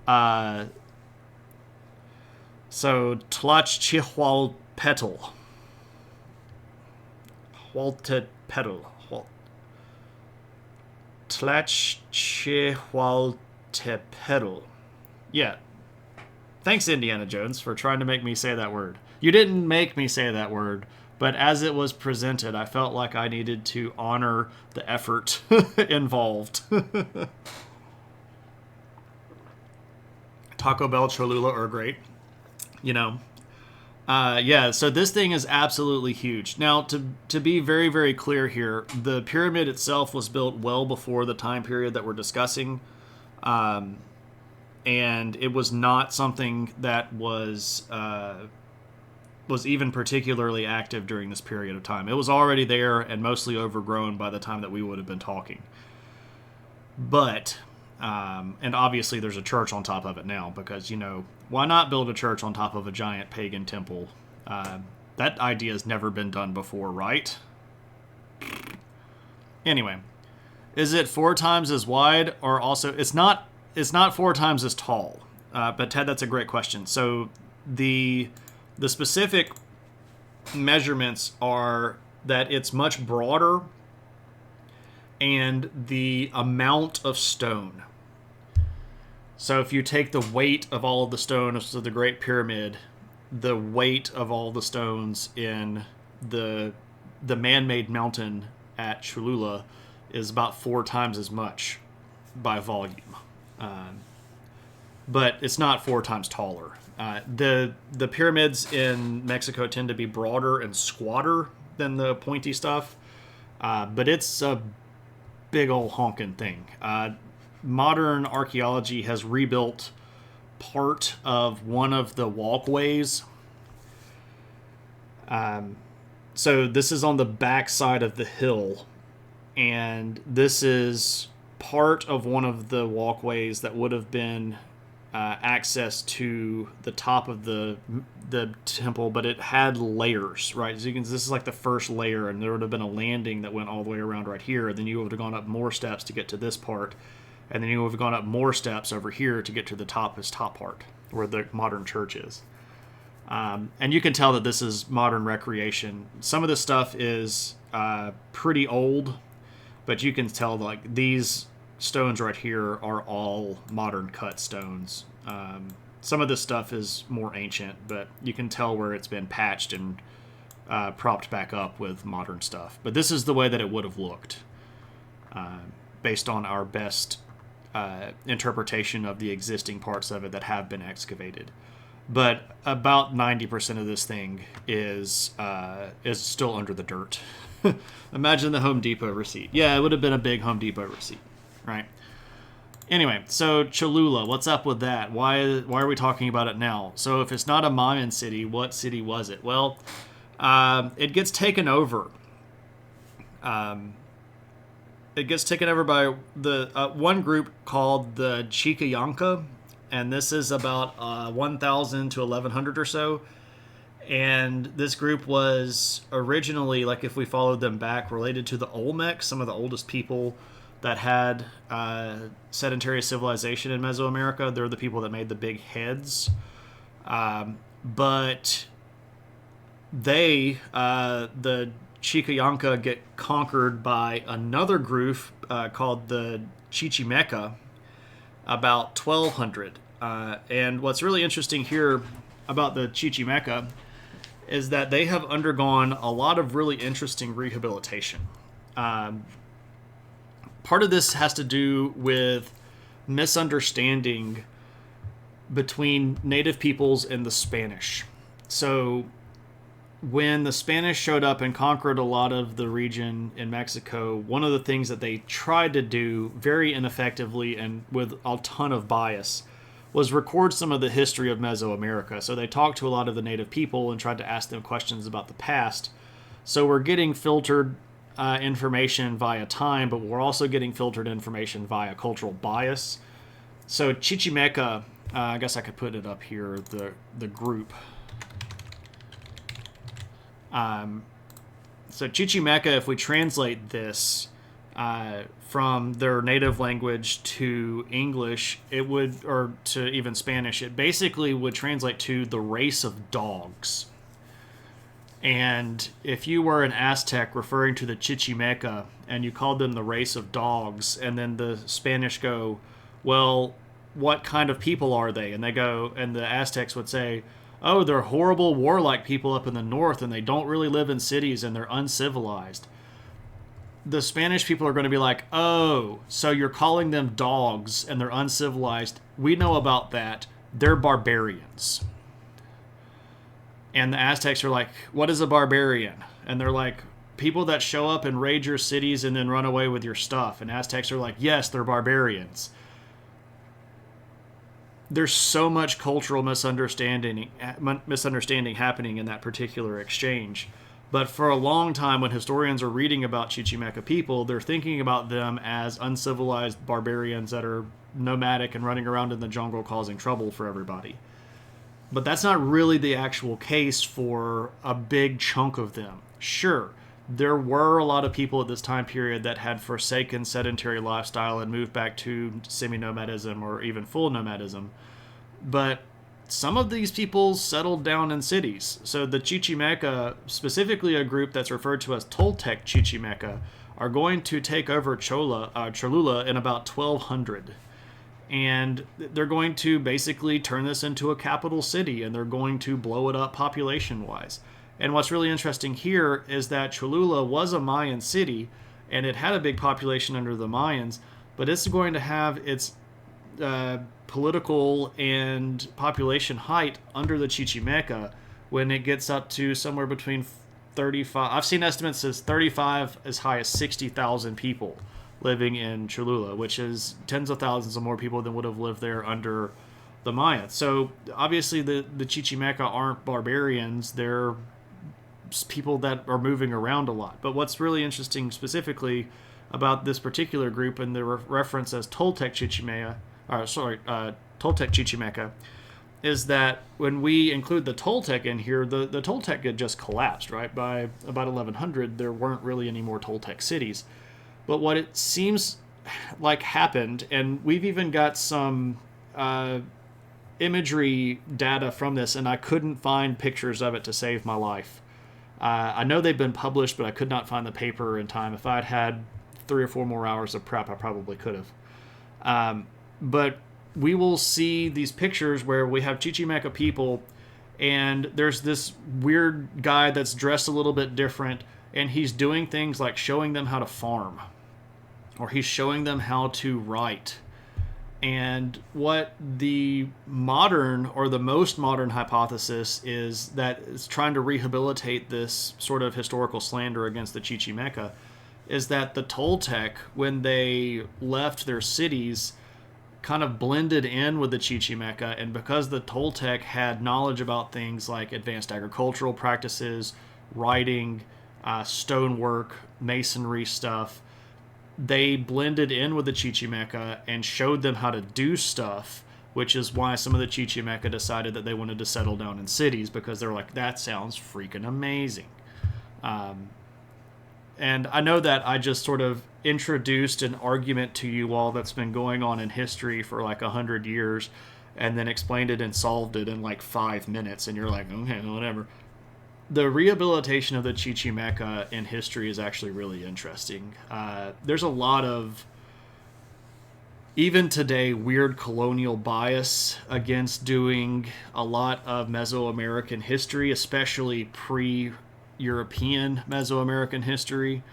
So, Tlachtchihualpetl. Hualtepetl. Tlachtchihualtepetl. Yeah. Thanks, Indiana Jones, for trying to make me say that word. You didn't make me say that word, but as it was presented, I felt like I needed to honor the effort involved. Taco Bell, Cholula are great. You know. Yeah, so this thing is absolutely huge. Now, to be very, very clear here, the pyramid itself was built well before the time period that we're discussing. And it was not something that was even particularly active during this period of time. It was already there and mostly overgrown by the time that we would have been talking. But, and obviously there's a church on top of it now because, why not build a church on top of a giant pagan temple? That idea has never been done before, right? Anyway, is it 4 times as wide, or also it's not 4 times as tall? But Ted, that's a great question. So the specific measurements are that it's much broader, and the amount of stone. So if you take the weight of all of the stones of the Great Pyramid, the weight of all the stones in the man-made mountain at Cholula is about 4 times as much by volume. But it's not 4 times taller. The pyramids in Mexico tend to be broader and squatter than the pointy stuff, but it's a big old honking thing. Modern archaeology has rebuilt part of one of the walkways. So this is on the back side of the hill, and this is part of one of the walkways that would have been access to the top of the temple, but it had layers, right? So this is like the first layer, and there would have been a landing that went all the way around right here. And then you would have gone up more steps to get to this part, and then you would have gone up more steps over here to get to the top part, where the modern church is. And you can tell that this is modern recreation. Some of this stuff is pretty old, but you can tell like these stones right here are all modern cut stones. Some of this stuff is more ancient, but you can tell where it's been patched and propped back up with modern stuff. But this is the way that it would have looked, based on our best interpretation of the existing parts of it that have been excavated. But about 90% of this thing is still under the dirt. Imagine the Home Depot receipt. Yeah, it would have been a big Home Depot receipt, right? Anyway, so Cholula, what's up with that? Why are we talking about it now? So if it's not a Mayan city, what city was it? Well, it gets taken over. It gets taken over by the one group called the Chicayanca, and this is about 1,000 to 1,100 or so. And this group was originally, like if we followed them back, related to the Olmecs, some of the oldest people that had sedentary civilization in Mesoamerica. They're the people that made the big heads. But they, the Chicayanca, get conquered by another group called the Chichimeca about 1200. And what's really interesting here about the Chichimeca is that they have undergone a lot of really interesting rehabilitation. Part of this has to do with misunderstanding between native peoples and the Spanish. So when the Spanish showed up and conquered a lot of the region in Mexico, one of the things that they tried to do very ineffectively and with a ton of bias was record some of the history of Mesoamerica. So they talked to a lot of the native people and tried to ask them questions about the past. So we're getting filtered information via time, but we're also getting filtered information via cultural bias. So Chichimeca, I guess I could put it up here, the group. So Chichimeca, if we translate this from their native language to English, it would, or to even Spanish, it basically would translate to the race of dogs. And if you were an Aztec referring to the Chichimeca and you called them the race of dogs, and then the Spanish go, well, what kind of people are they? And they go, and the Aztecs would say, oh, they're horrible, warlike people up in the north, and they don't really live in cities, and they're uncivilized. The Spanish people are going to be like, oh, so you're calling them dogs and they're uncivilized. We know about that. They're barbarians. And the Aztecs are like, what is a barbarian? And they're like, people that show up and raid your cities and then run away with your stuff. And Aztecs are like, yes, they're barbarians. There's so much cultural misunderstanding happening in that particular exchange. But for a long time, when historians are reading about Chichimeca people, they're thinking about them as uncivilized barbarians that are nomadic and running around in the jungle causing trouble for everybody. But that's not really the actual case for a big chunk of them. Sure, there were a lot of people at this time period that had forsaken sedentary lifestyle and moved back to semi-nomadism or even full nomadism. But some of these people settled down in cities. So the Chichimeca, specifically a group that's referred to as Toltec Chichimeca, are going to take over Cholula in about 1200. And they're going to basically turn this into a capital city, and they're going to blow it up population-wise. And what's really interesting here is that Cholula was a Mayan city, and it had a big population under the Mayans, but it's going to have its political and population height under the Chichimeca when it gets up to somewhere between 35. I've seen estimates as 35 as high as 60,000 people living in Cholula, which is tens of thousands of more people than would have lived there under the Maya. So obviously the Chichimeca aren't barbarians. They're people that are moving around a lot. But what's really interesting specifically about this particular group and the reference as Toltec Chichimeca, is that when we include the Toltec in here, the Toltec had just collapsed, right? By about 1100, there weren't really any more Toltec cities. But what it seems like happened, and we've even got some imagery data from this, and I couldn't find pictures of it to save my life. I know they've been published, but I could not find the paper in time. If I'd had 3 or 4 more hours of prep, I probably could have. But we will see these pictures where we have Chichimeca people, and there's this weird guy that's dressed a little bit different, and he's doing things like showing them how to farm, or he's showing them how to write. And what the modern, or the most modern hypothesis is that it's trying to rehabilitate this sort of historical slander against the Chichimeca, is that the Toltec, when they left their cities, kind of blended in with the Chichimeca, and because the Toltec had knowledge about things like advanced agricultural practices, writing, stonework, masonry stuff, they blended in with the Chichimeca and showed them how to do stuff, which is why some of the Chichimeca decided that they wanted to settle down in cities, because they're like, that sounds freaking amazing. And I know that I just sort of introduced an argument to you all that's been going on in history for like 100 years, and then explained it and solved it in like 5 minutes, and you're like, okay, whatever. The rehabilitation of the Chichimeca in history is actually really interesting. There's a lot of, even today, weird colonial bias against doing a lot of Mesoamerican history, especially pre-European Mesoamerican history.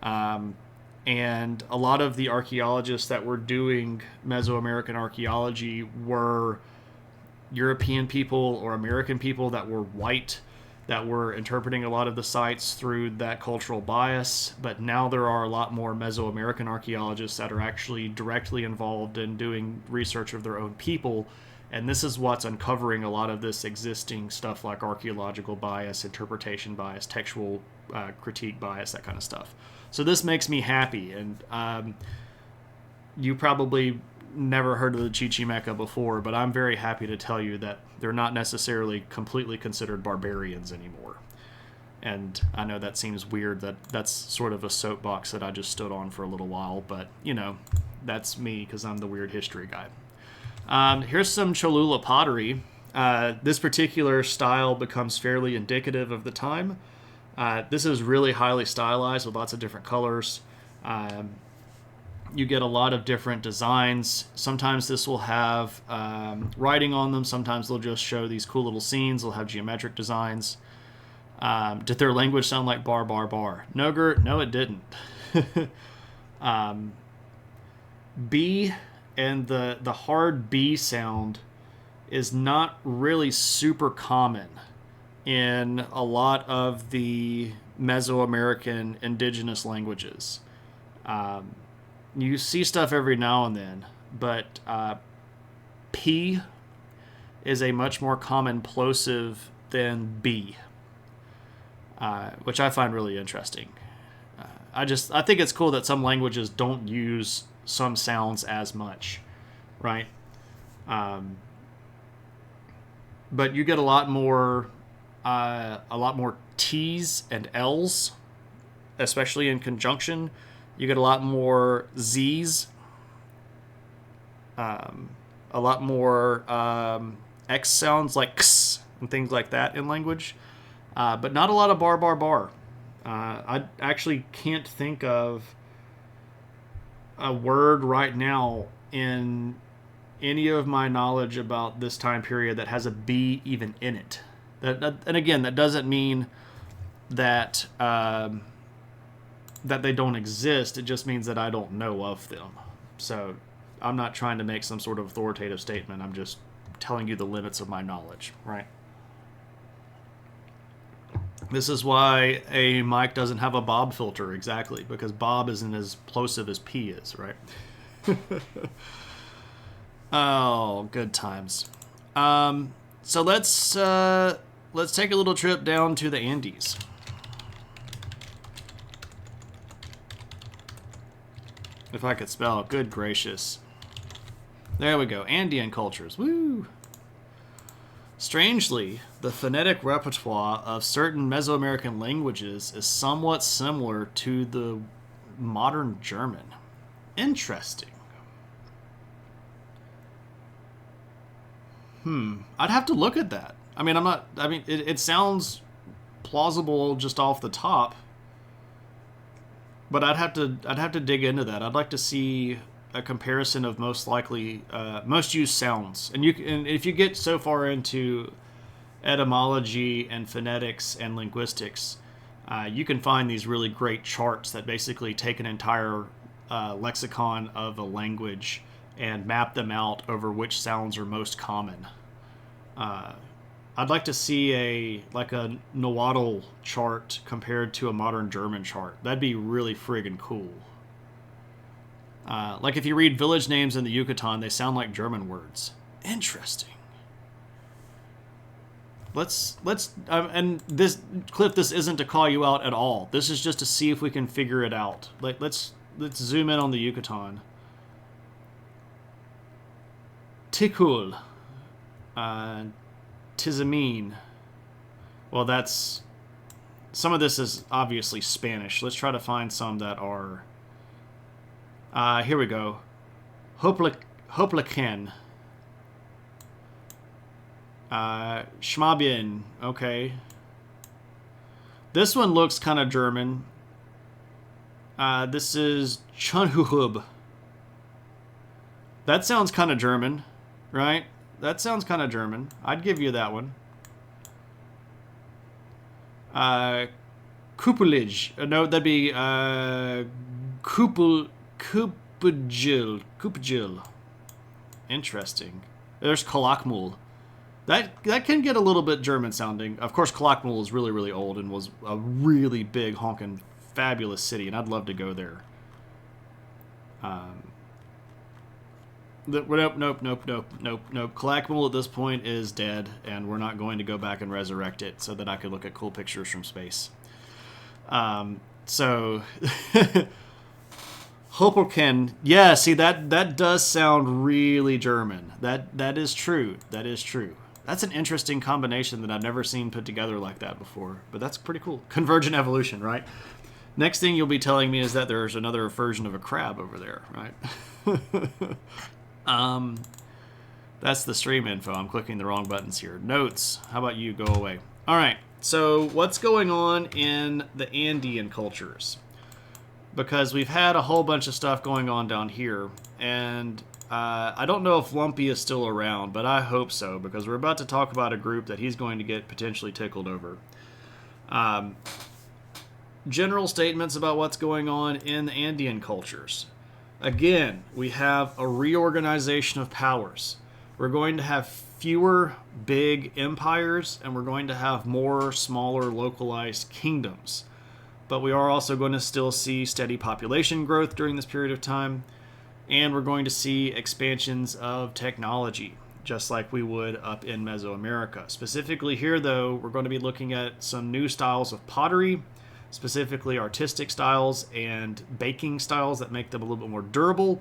And a lot of the archaeologists that were doing Mesoamerican archaeology were European people or American people that were white, that were interpreting a lot of the sites through that cultural bias. But now there are a lot more Mesoamerican archaeologists that are actually directly involved in doing research of their own people. And this is what's uncovering a lot of this existing stuff like archaeological bias, interpretation bias, textual critique bias, that kind of stuff. So this makes me happy. And you probably never heard of the Chichimeca before, but I'm very happy to tell you that they're not necessarily completely considered barbarians anymore. And I know that seems weird, that that's sort of a soapbox that I just stood on for a little while, but, you know, that's me because I'm the weird history guy. Here's some Cholula pottery. This particular style becomes fairly indicative of the time. This is really highly stylized with lots of different colors. You get a lot of different designs. Sometimes this will have writing on them. Sometimes they'll just show these cool little scenes. They'll have geometric designs. Did their language sound like bar, bar, bar? No, Gert, no, it didn't. B and the hard B sound is not really super common in a lot of the Mesoamerican indigenous languages. You see stuff every now and then, but P is a much more common plosive than B, which I find really interesting. I think it's cool that some languages don't use some sounds as much, right? But you get a lot more T's and L's, especially in conjunction. You get a lot more Z's, a lot more X sounds like X and things like that in language, but not a lot of bar, bar, bar. I actually can't think of a word right now in any of my knowledge about this time period that has a B even in it. And again, that doesn't mean that that they don't exist. It just means that I don't know of them. So I'm not trying to make some sort of authoritative statement. I'm just telling you the limits of my knowledge, right? This is why a mic doesn't have a Bob filter, exactly, because Bob isn't as plosive as P is, right? Oh, good times. So let's take a little trip down to the Andes. If I could spell, good gracious. There we go, Andean cultures, woo! Strangely, the phonetic repertoire of certain Mesoamerican languages is somewhat similar to the modern German. Interesting. I'd have to look at that. I mean, it sounds plausible just off the top, but I'd have to dig into that. I'd like to see a comparison of most used sounds, and if you get so far into etymology and phonetics and linguistics, you can find these really great charts that basically take an entire lexicon of a language and map them out over which sounds are most common. I'd like to see a Nahuatl chart compared to a modern German chart. That'd be really friggin' cool. Like if you read village names in the Yucatan, they sound like German words. Interesting. And this, Cliff, this isn't to call you out at all. This is just to see if we can figure it out. Let's zoom in on the Yucatan. Tikul. Tizamin. Well, that's... Some of this is obviously Spanish. Let's try to find some that are... here we go. Hopliken. Schmabien. Okay. This one looks kind of German. This is Chunhuhub. That sounds kind of German, right? That sounds kind of German. I'd give you that one. Kupulij. No, that'd be Kupajil. Interesting. There's Kalakmul. That can get a little bit German sounding. Of course, Kalakmul is really, really old and was a really big, honking, fabulous city, and I'd love to go there. Nope. Kalakmul at this point is dead, and we're not going to go back and resurrect it so that I could look at cool pictures from space. So... Hopoken, yeah, see, that does sound really German. That is true. That is true. That's an interesting combination that I've never seen put together like that before. But that's pretty cool. Convergent evolution, right? Next thing you'll be telling me is that there's another version of a crab over there, right? That's the stream info. I'm clicking the wrong buttons here. Notes. How about you go away? All right. So what's going on in the Andean cultures? Because we've had a whole bunch of stuff going on down here, and I don't know if Lumpy is still around, but I hope so, because we're about to talk about a group that he's going to get potentially tickled over. General statements about what's going on in the Andean cultures. Again, we have a reorganization of powers. We're going to have fewer big empires, and we're going to have more smaller localized kingdoms. But we are also going to still see steady population growth during this period of time, and we're going to see expansions of technology, just like we would up in Mesoamerica. Specifically here, though, we're going to be looking at some new styles of pottery, specifically artistic styles and baking styles that make them a little bit more durable.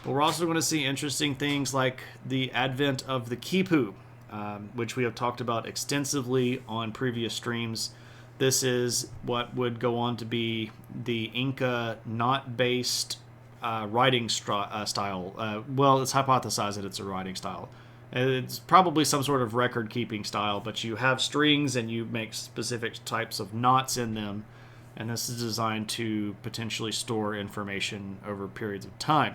But we're also going to see interesting things like the advent of the quipu, which we have talked about extensively on previous streams. This is what would go on to be the Inca knot-based writing style. Well, it's hypothesized that it's a writing style. It's probably some sort of record-keeping style, but you have strings and you make specific types of knots in them, and this is designed to potentially store information over periods of time.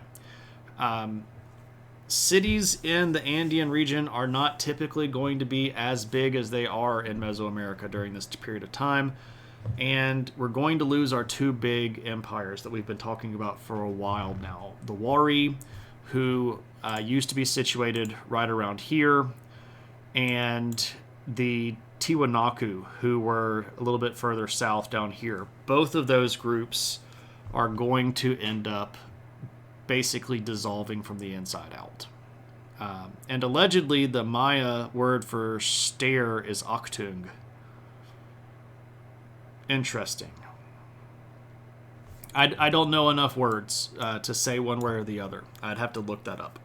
Cities in the Andean region are not typically going to be as big as they are in Mesoamerica during this period of time, and we're going to lose our two big empires that we've been talking about for a while now. The Wari, who used to be situated right around here, and the Tiwanaku, who were a little bit further south down here. Both of those groups are going to end up basically dissolving from the inside out. And allegedly, the Maya word for stare is Achtung. Interesting. I don't know enough words to say one way or the other. I'd have to look that up.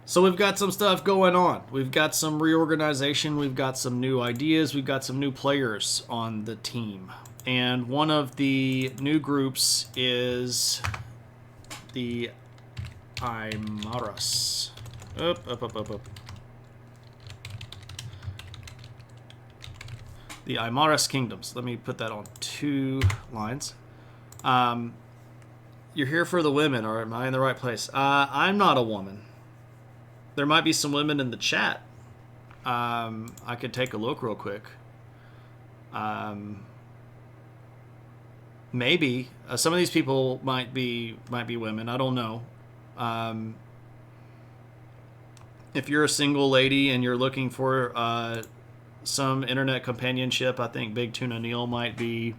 So we've got some stuff going on. We've got some reorganization. We've got some new ideas. We've got some new players on the team. And one of the new groups is the Aymaras. Up. The Aymaras Kingdoms. Let me put that on 2 lines. You're here for the women, or am I in the right place? I'm not a woman. There might be some women in the chat. I could take a look real quick. Maybe some of these people might be women. I don't know. If you're a single lady and you're looking for some internet companionship, I think Big Tuna Neil might be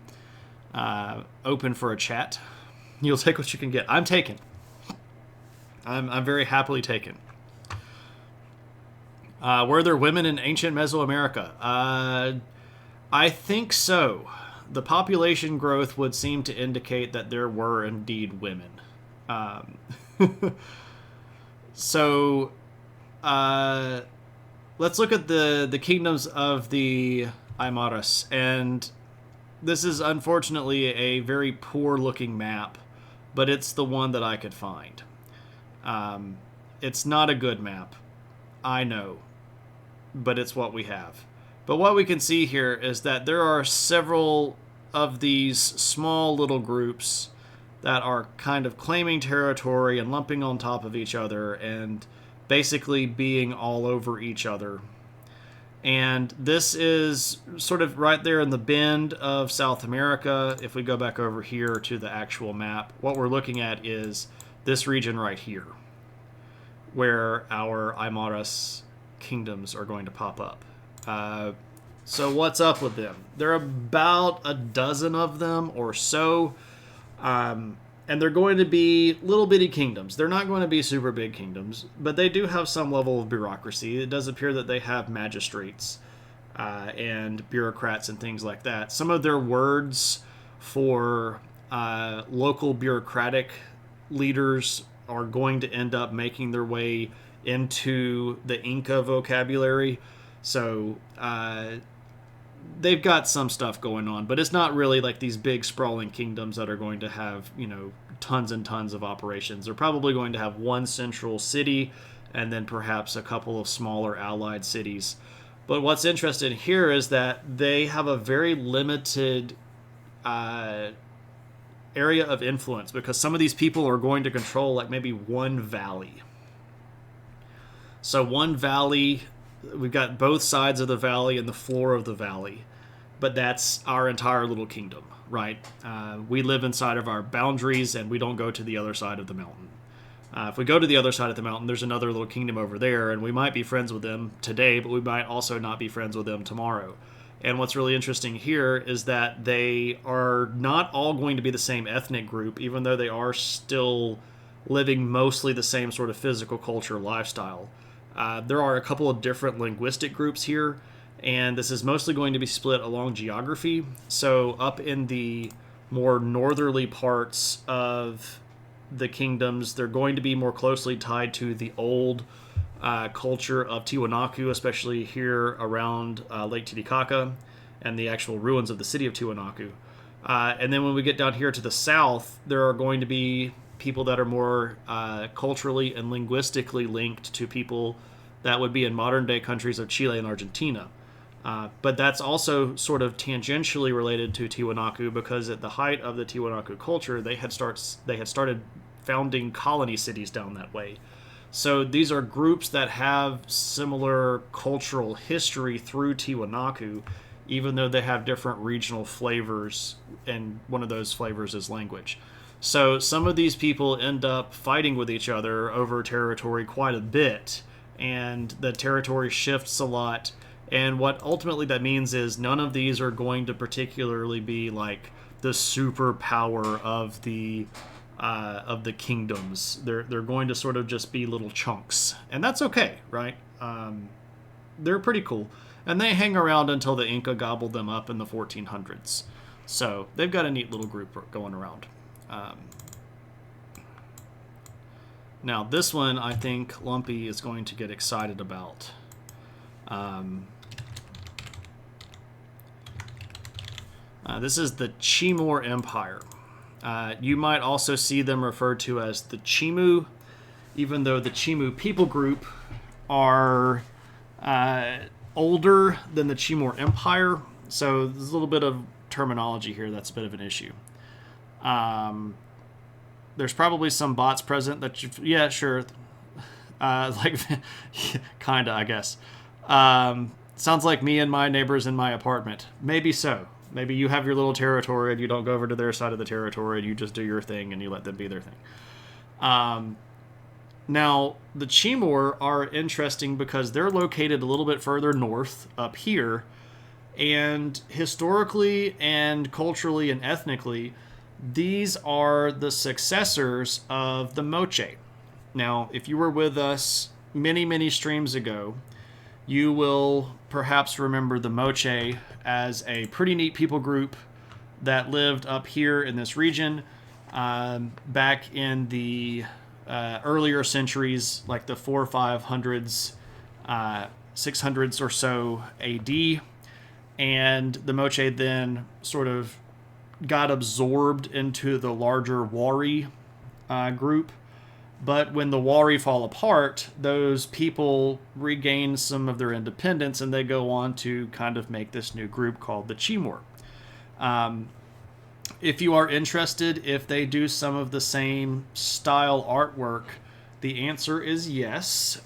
open for a chat. You'll take what you can get. I'm taken. I'm very happily taken. Were there women in ancient Mesoamerica? I think so. The population growth would seem to indicate that there were indeed women. So, let's look at the kingdoms of the Aymaras. And this is unfortunately a very poor-looking map, but it's the one that I could find. It's not a good map. I know. But it's what we have. But what we can see here is that there are several of these small little groups that are kind of claiming territory and lumping on top of each other and basically being all over each other. And this is sort of right there in the bend of South America. If we go back over here to the actual map, what we're looking at is this region right here, where our Aymaras kingdoms are going to pop up. So what's up with them? There are about a dozen of them or so, and they're going to be little bitty kingdoms. They're not going to be super big kingdoms, but they do have some level of bureaucracy. It does appear that they have magistrates and bureaucrats and things like that. Some of their words for local bureaucratic leaders are going to end up making their way into the Inca vocabulary. So they've got some stuff going on, but it's not really like these big sprawling kingdoms that are going to have, tons and tons of operations. They're probably going to have one central city and then perhaps a couple of smaller allied cities. But what's interesting here is that they have a very limited area of influence, because some of these people are going to control like maybe one valley. So one valley, we've got both sides of the valley and the floor of the valley, but that's our entire little kingdom, right? We live inside of our boundaries and we don't go to the other side of the mountain. If we go to the other side of the mountain, there's another little kingdom over there, and we might be friends with them today, but we might also not be friends with them tomorrow. And what's really interesting here is that they are not all going to be the same ethnic group, even though they are still living mostly the same sort of physical culture lifestyle. There are a couple of different linguistic groups here, and this is mostly going to be split along geography. So up in the more northerly parts of the kingdoms, they're going to be more closely tied to the old culture of Tiwanaku, especially here around Lake Titicaca and the actual ruins of the city of Tiwanaku. And then when we get down here to the south, there are going to be people that are more culturally and linguistically linked to people that would be in modern-day countries of Chile and Argentina. But that's also sort of tangentially related to Tiwanaku, because at the height of the Tiwanaku culture, they had started founding colony cities down that way. So these are groups that have similar cultural history through Tiwanaku, even though they have different regional flavors, and one of those flavors is language. So some of these people end up fighting with each other over territory quite a bit, and the territory shifts a lot. And what ultimately that means is none of these are going to particularly be like the superpower of the of the kingdoms. They're going to sort of just be little chunks, and that's okay, right? They're pretty cool, and they hang around until the Inca gobbled them up in the 1400s. So they've got a neat little group going around. Now this one I think Lumpy is going to get excited about. This is the Timur Empire. You might also see them referred to as the Chimu, even though the Chimu people group are older than the Timur Empire. So there's a little bit of terminology here that's a bit of an issue. There's probably some bots present that yeah, sure. Like, kinda, I guess. Sounds like me and my neighbors in my apartment. Maybe so. Maybe you have your little territory and you don't go over to their side of the territory and you just do your thing and you let them be their thing. Now, the Timur are interesting because they're located a little bit further north up here, and historically and culturally and ethnically, these are the successors of the Moche. Now, if you were with us many, many streams ago, you will perhaps remember the Moche as a pretty neat people group that lived up here in this region back in the earlier centuries, like the 400s, 500s, 600s or so AD. And the Moche then sort of got absorbed into the larger Wari group. But when the Wari fall apart, those people regain some of their independence and they go on to kind of make this new group called the Timur. If you are interested, if they do some of the same style artwork, the answer is yes.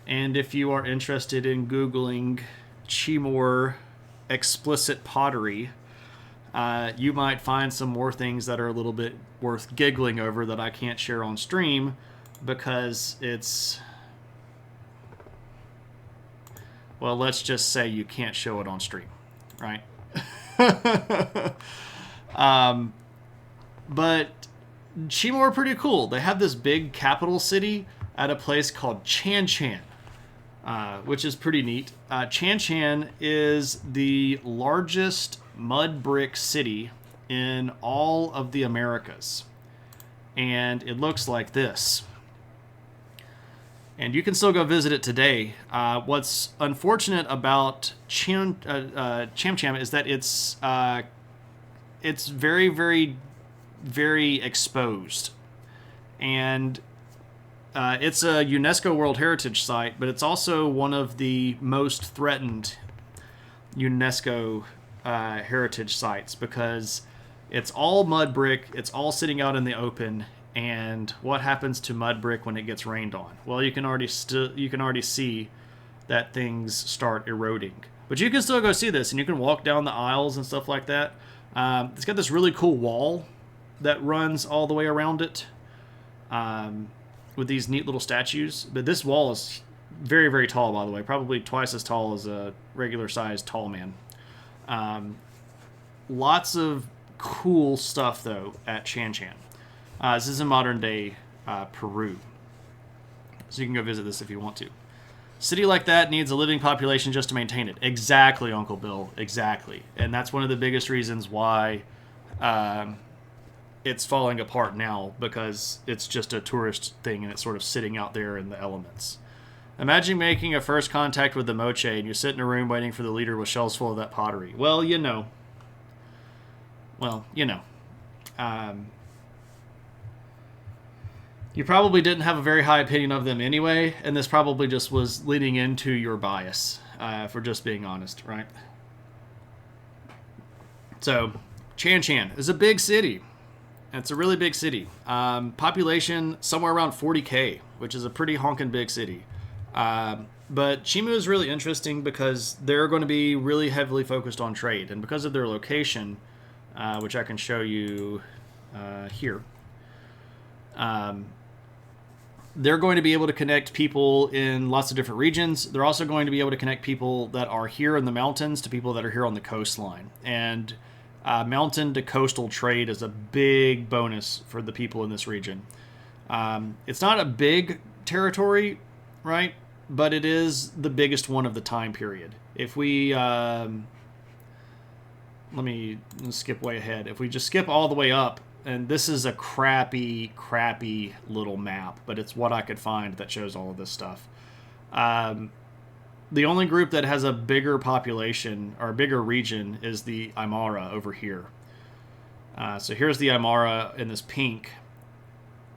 And if you are interested in Googling Timur explicit pottery, you might find some more things that are a little bit worth giggling over that I can't share on stream because it's, well, let's just say you can't show it on stream, right? But Timor are pretty cool. They have this big capital city at a place called Chan Chan, which is pretty neat. Chan Chan is the largest mud brick city in all of the Americas. And it looks like this. And you can still go visit it today. What's unfortunate about Cham Cham is that it's very, very, very exposed. And it's a UNESCO World Heritage Site, but it's also one of the most threatened UNESCO heritage sites because it's all mud brick, it's all sitting out in the open, and what happens to mud brick when it gets rained on? Well, you can already see that things start eroding. But you can still go see this, and you can walk down the aisles and stuff like that. It's got this really cool wall that runs all the way around it with these neat little statues. But this wall is very, very tall, by the way, probably twice as tall as a regular-sized tall man. Lots of cool stuff, though, at Chan Chan. This is in modern-day Peru. So you can go visit this if you want to. City like that needs a living population just to maintain it. Exactly, Uncle Bill. Exactly. And that's one of the biggest reasons why it's falling apart now, because it's just a tourist thing and it's sort of sitting out there in the elements. Imagine making a first contact with the Moche and you sit in a room waiting for the leader with shelves full of that pottery. Well, you know. You probably didn't have a very high opinion of them anyway, and this probably just was leading into your bias, if we're just being honest, right? So, Chan Chan is a big city. It's a really big city. Population somewhere around 40K, which is a pretty honking big city. But Chimu is really interesting because they're going to be really heavily focused on trade, and because of their location, which I can show you here, they're going to be able to connect people in lots of different regions. They're also going to be able to connect people that are here in the mountains to people that are here on the coastline. And Mountain to coastal trade is a big bonus for the people in this region. It's not a big territory, right? But it is the biggest one of the time period. If we let me skip way ahead. If we just skip all the way up, and this is a crappy little map, but it's what I could find that shows all of this stuff. The only group that has a bigger population or a bigger region is the Aymara over here. So here's the Aymara in this pink,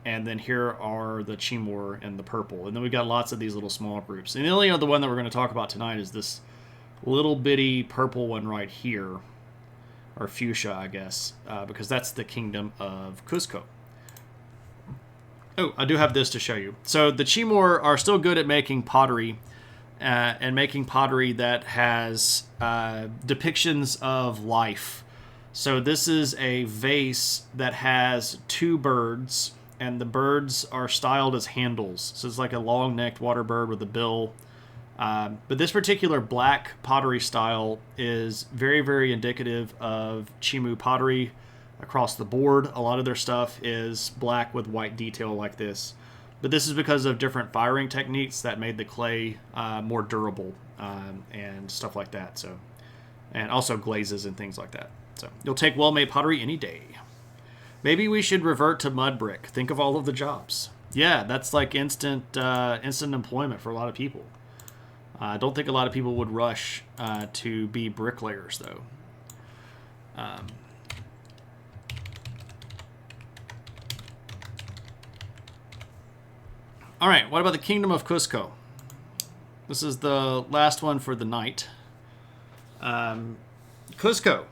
and then here are the Chimor in the purple. And then we've got lots of these little small groups. And the only other one that we're going to talk about tonight is this little bitty purple one right here, or fuchsia, I guess, because that's the kingdom of Cusco. Oh, I do have this to show you. So the Chimor are still good at making pottery, and making pottery that has depictions of life. So this is a vase that has two birds, and the birds are styled as handles. So it's like a long-necked water bird with a bill. But this particular black pottery style is very, very indicative of Chimu pottery across the board. A lot of their stuff is black with white detail like this. But this is because of different firing techniques that made the clay more durable and stuff like that. So, and also glazes and things like that. So you'll take well-made pottery any day. Maybe we should revert to mud brick. Think of all of the jobs. Yeah, that's like instant employment for a lot of people. I don't think a lot of people would rush to be bricklayers, though. All right, what about the Kingdom of Cusco? This is the last one for the night. Cusco,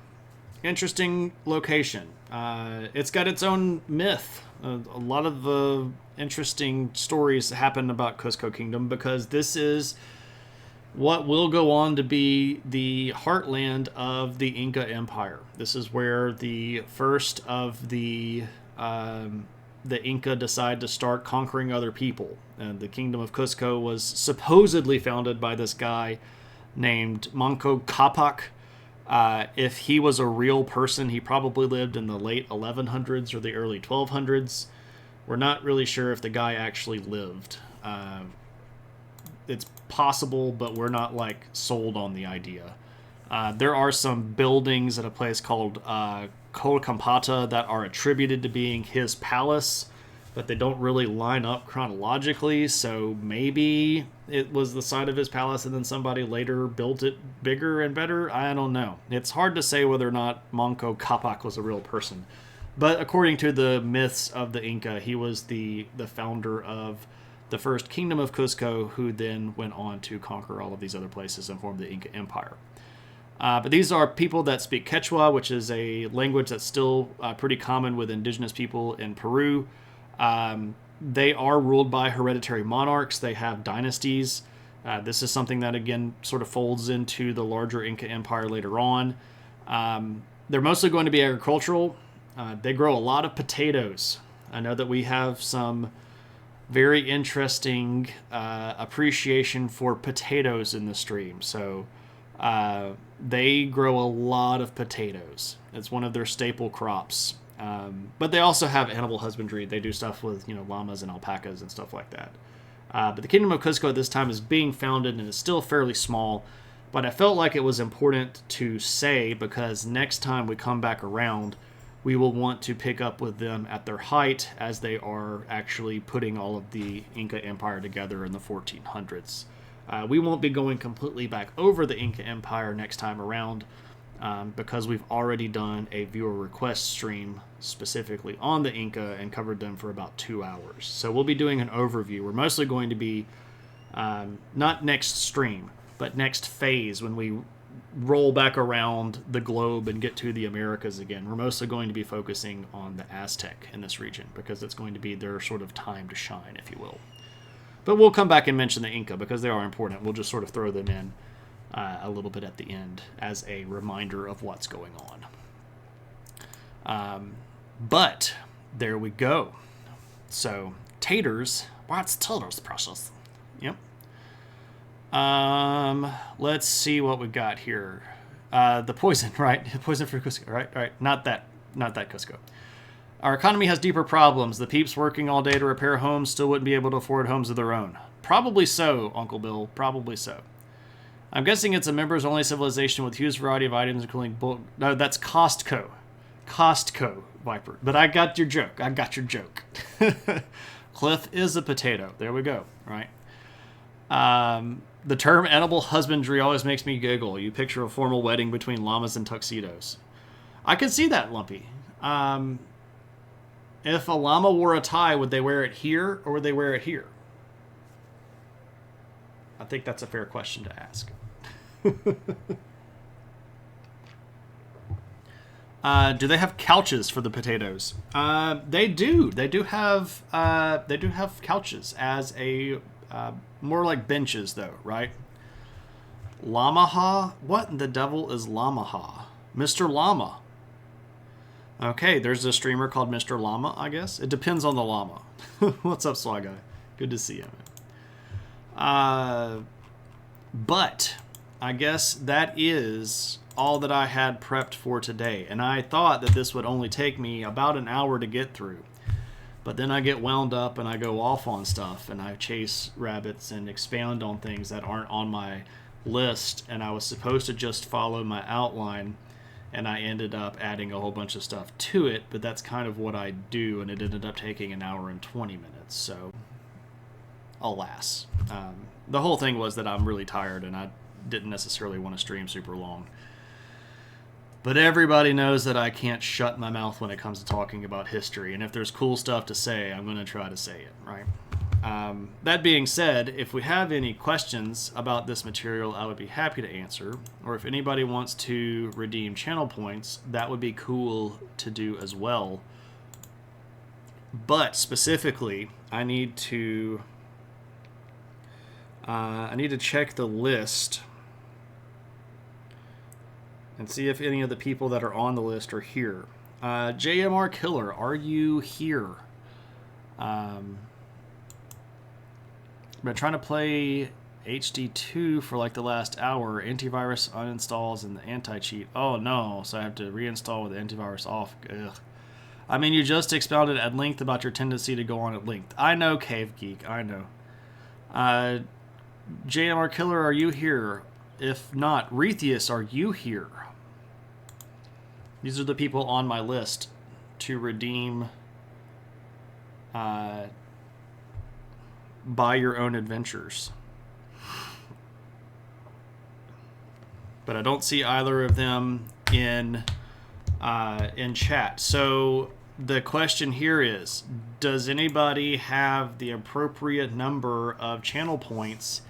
interesting location. It's got its own myth. A lot of the interesting stories happen about Cusco Kingdom because this is what will go on to be the heartland of the Inca Empire. This is where the first of the Inca decide to start conquering other people. And the Kingdom of Cusco was supposedly founded by this guy named Manco Capac. If he was a real person, he probably lived in the late 1100s or the early 1200s. We're not really sure if the guy actually lived. It's possible, but we're not like sold on the idea. There are some buildings at a place called Cholula that are attributed to being his palace, but they don't really line up chronologically, so maybe it was the site of his palace and then somebody later built it bigger and better. I don't know. It's hard to say whether or not Manco Capac was a real person. But according to the myths of the Inca, he was the founder of the first Kingdom of Cusco, who then went on to conquer all of these other places and form the Inca Empire. But these are people that speak Quechua, which is a language that's still pretty common with indigenous people in Peru. They are ruled by hereditary monarchs. They have dynasties. This is something that, again, sort of folds into the larger Inca Empire later on. They're mostly going to be agricultural. They grow a lot of potatoes. I know that we have some very interesting appreciation for potatoes in the stream. So they grow a lot of potatoes. It's one of their staple crops. But they also have animal husbandry. They do stuff with, llamas and alpacas and stuff like that. But the Kingdom of Cusco at this time is being founded and is still fairly small. But I felt like it was important to say because next time we come back around, we will want to pick up with them at their height as they are actually putting all of the Inca Empire together in the 1400s. We won't be going completely back over the Inca Empire next time around because we've already done a viewer request stream specifically on the Inca and covered them for about 2 hours. So we'll be doing an overview. We're mostly going to be, not next stream, but next phase when we roll back around the globe and get to the Americas again. We're mostly going to be focusing on the Aztec in this region because it's going to be their sort of time to shine, if you will. But we'll come back and mention the Inca because they are important. We'll just sort of throw them in a little bit at the end as a reminder of what's going on. But there we go. So taters, what's taters, precious? Yep. Let's see what we got here. The poison, right? Poison for Cusco, right? Not that Cusco. Our economy has deeper problems. The peeps working all day to repair homes still wouldn't be able to afford homes of their own. Probably so, Uncle Bill. Probably so. I'm guessing it's a members-only civilization with huge variety of items, including bulk. No, that's Costco. Costco, Viper. But I got your joke. Cliff is a potato. There we go. Right. The term edible husbandry always makes me giggle. You picture a formal wedding between llamas and tuxedos. I can see that, Lumpy. If a llama wore a tie, would they wear it here or would they wear it here? I think that's a fair question to ask. Do they have couches for the potatoes? They do. They do have couches as a more like benches, though, right? Lamaha? What in the devil is Lamaha? Mr. Llama. Okay, there's a streamer called Mr. Llama, I guess. It depends on the llama. What's up, Sly Guy? Good to see you, man. But I guess that is all that I had prepped for today. And I thought that this would only take me about an hour to get through. But then I get wound up and I go off on stuff and I chase rabbits and expound on things that aren't on my list. And I was supposed to just follow my outline. And I ended up adding a whole bunch of stuff to it, but that's kind of what I do, and it ended up taking an hour and 20 minutes, so alas. The whole thing was that I'm really tired, and I didn't necessarily want to stream super long. But everybody knows that I can't shut my mouth when it comes to talking about history, and if there's cool stuff to say, I'm going to try to say it, right? That being said, if we have any questions about this material, I would be happy to answer. Or if anybody wants to redeem channel points, that would be cool to do as well. But specifically, I need to check the list and see if any of the people that are on the list are here. JMR Killer, are you here? I've been trying to play HD2 for like the last hour. Antivirus uninstalls and the anti-cheat. Oh no, so I have to reinstall with the antivirus off. Ugh. I mean, you just expounded at length about your tendency to go on at length. I know, Cave Geek, I know. JMR Killer, are you here? If not, Retheus, are you here? These are the people on my list to redeem buy your own adventures. But I don't see either of them in chat. So the question here is, does anybody have the appropriate number of channel points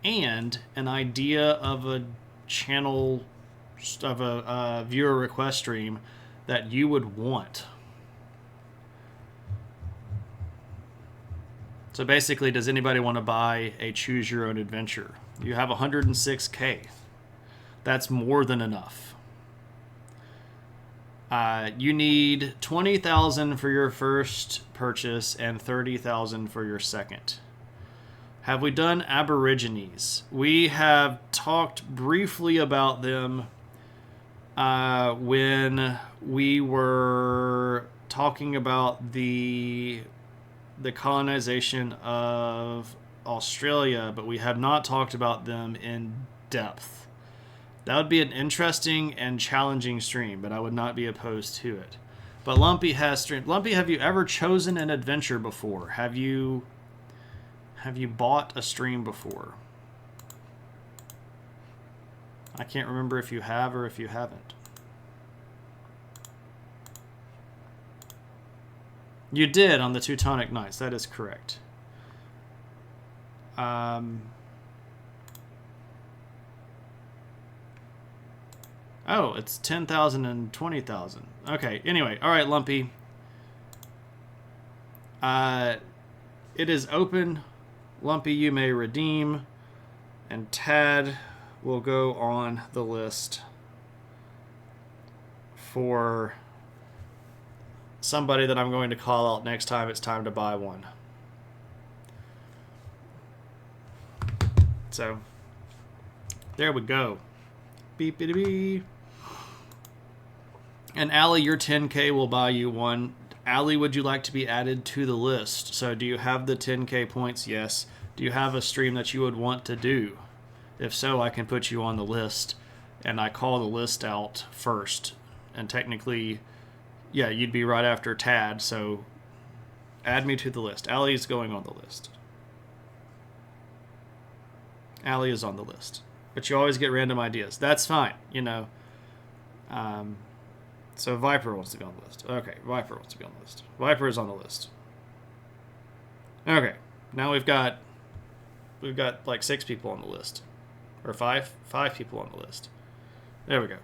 and an idea of a channel, of a viewer request stream that you would want? So basically, does anybody want to buy a choose your own adventure? You have 106K. That's more than enough. You need 20,000 for your first purchase and 30,000 for your second. Have we done Aborigines? We have talked briefly about them when we were talking about the colonization of Australia, but we have not talked about them in depth. That would be an interesting and challenging stream, but I would not be opposed to it. But Lumpy has streamed. Lumpy, have you ever chosen an adventure before? Have you bought a stream before? I can't remember if you have or if you haven't. You did on the Teutonic Knights. That is correct. Oh, it's 10,000 and 20,000. Okay, anyway. All right, Lumpy. It is open. Lumpy, you may redeem. And Tad will go on the list for somebody that I'm going to call out next time it's time to buy one. So, there we go. Beep, beep, beep. And Allie, your 10K will buy you one. Allie, would you like to be added to the list? So do you have the 10K points? Yes. Do you have a stream that you would want to do? If so, I can put you on the list. And I call the list out first. And technically, yeah, you'd be right after Tad. So add me to the list. Allie is going on the list. Allie is on the list. But you always get random ideas. That's fine, you know. So Viper wants to be on the list. Okay, Viper wants to be on the list. Viper is on the list. Okay, now we've got like 6 people on the list, or five people on the list. There we go.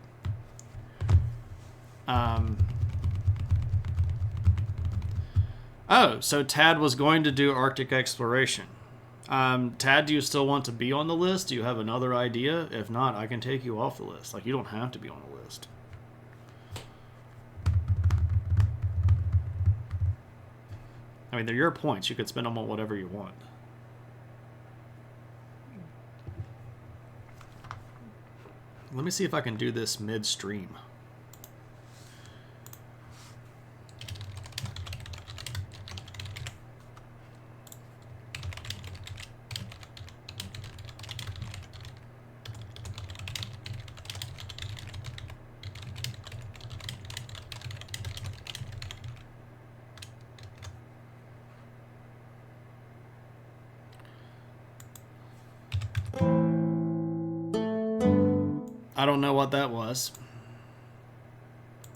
Oh, so Tad was going to do Arctic exploration. Tad, do you still want to be on the list? Do you have another idea? If not, I can take you off the list. Like, you don't have to be on the list. I mean, they're your points. You could spend them on whatever you want. Let me see if I can do this midstream. I don't know what that was.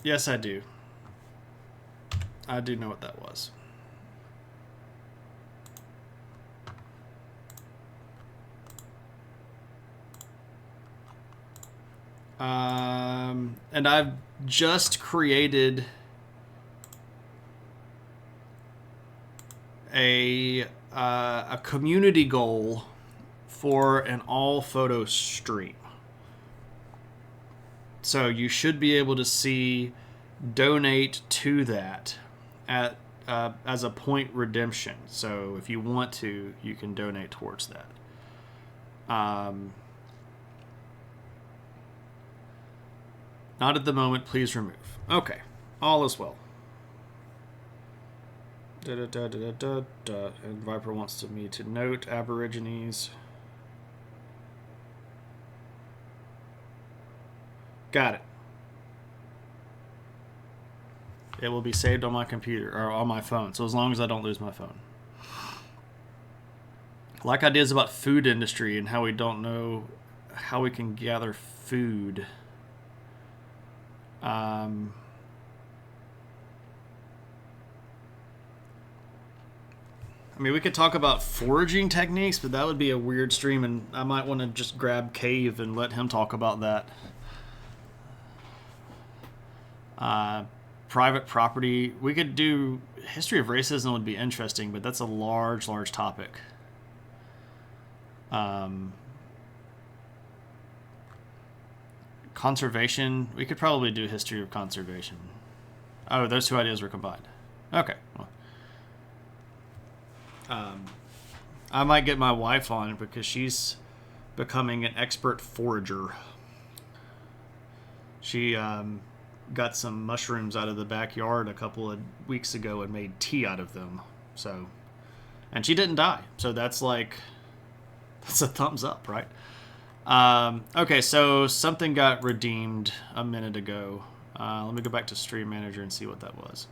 Yes, I do. I do know what that was. And I've just created a community goal for an all photo stream. So you should be able to see donate to that at as a point redemption. So if you want to, you can donate towards that. Not at the moment, please remove. Okay, all is well. And Viper wants me to note Aborigines. Got it. It will be saved on my computer or on my phone. So as long as I don't lose my phone. Like ideas about food industry and how we don't know how we can gather food. I mean, we could talk about foraging techniques, but that would be a weird stream, and I might want to just grab Cave and let him talk about that. Private property. We could do history of racism would be interesting, but that's a large topic. Conservation. We could probably do history of conservation. Oh, those two ideas were combined. Okay. Well, I might get my wife on because she's becoming an expert forager. She got some mushrooms out of the backyard a couple of weeks ago and made tea out of them. So, and she didn't die. So that's a thumbs up, right? Okay, so something got redeemed a minute ago. Let me go back to Stream Manager and see what that was.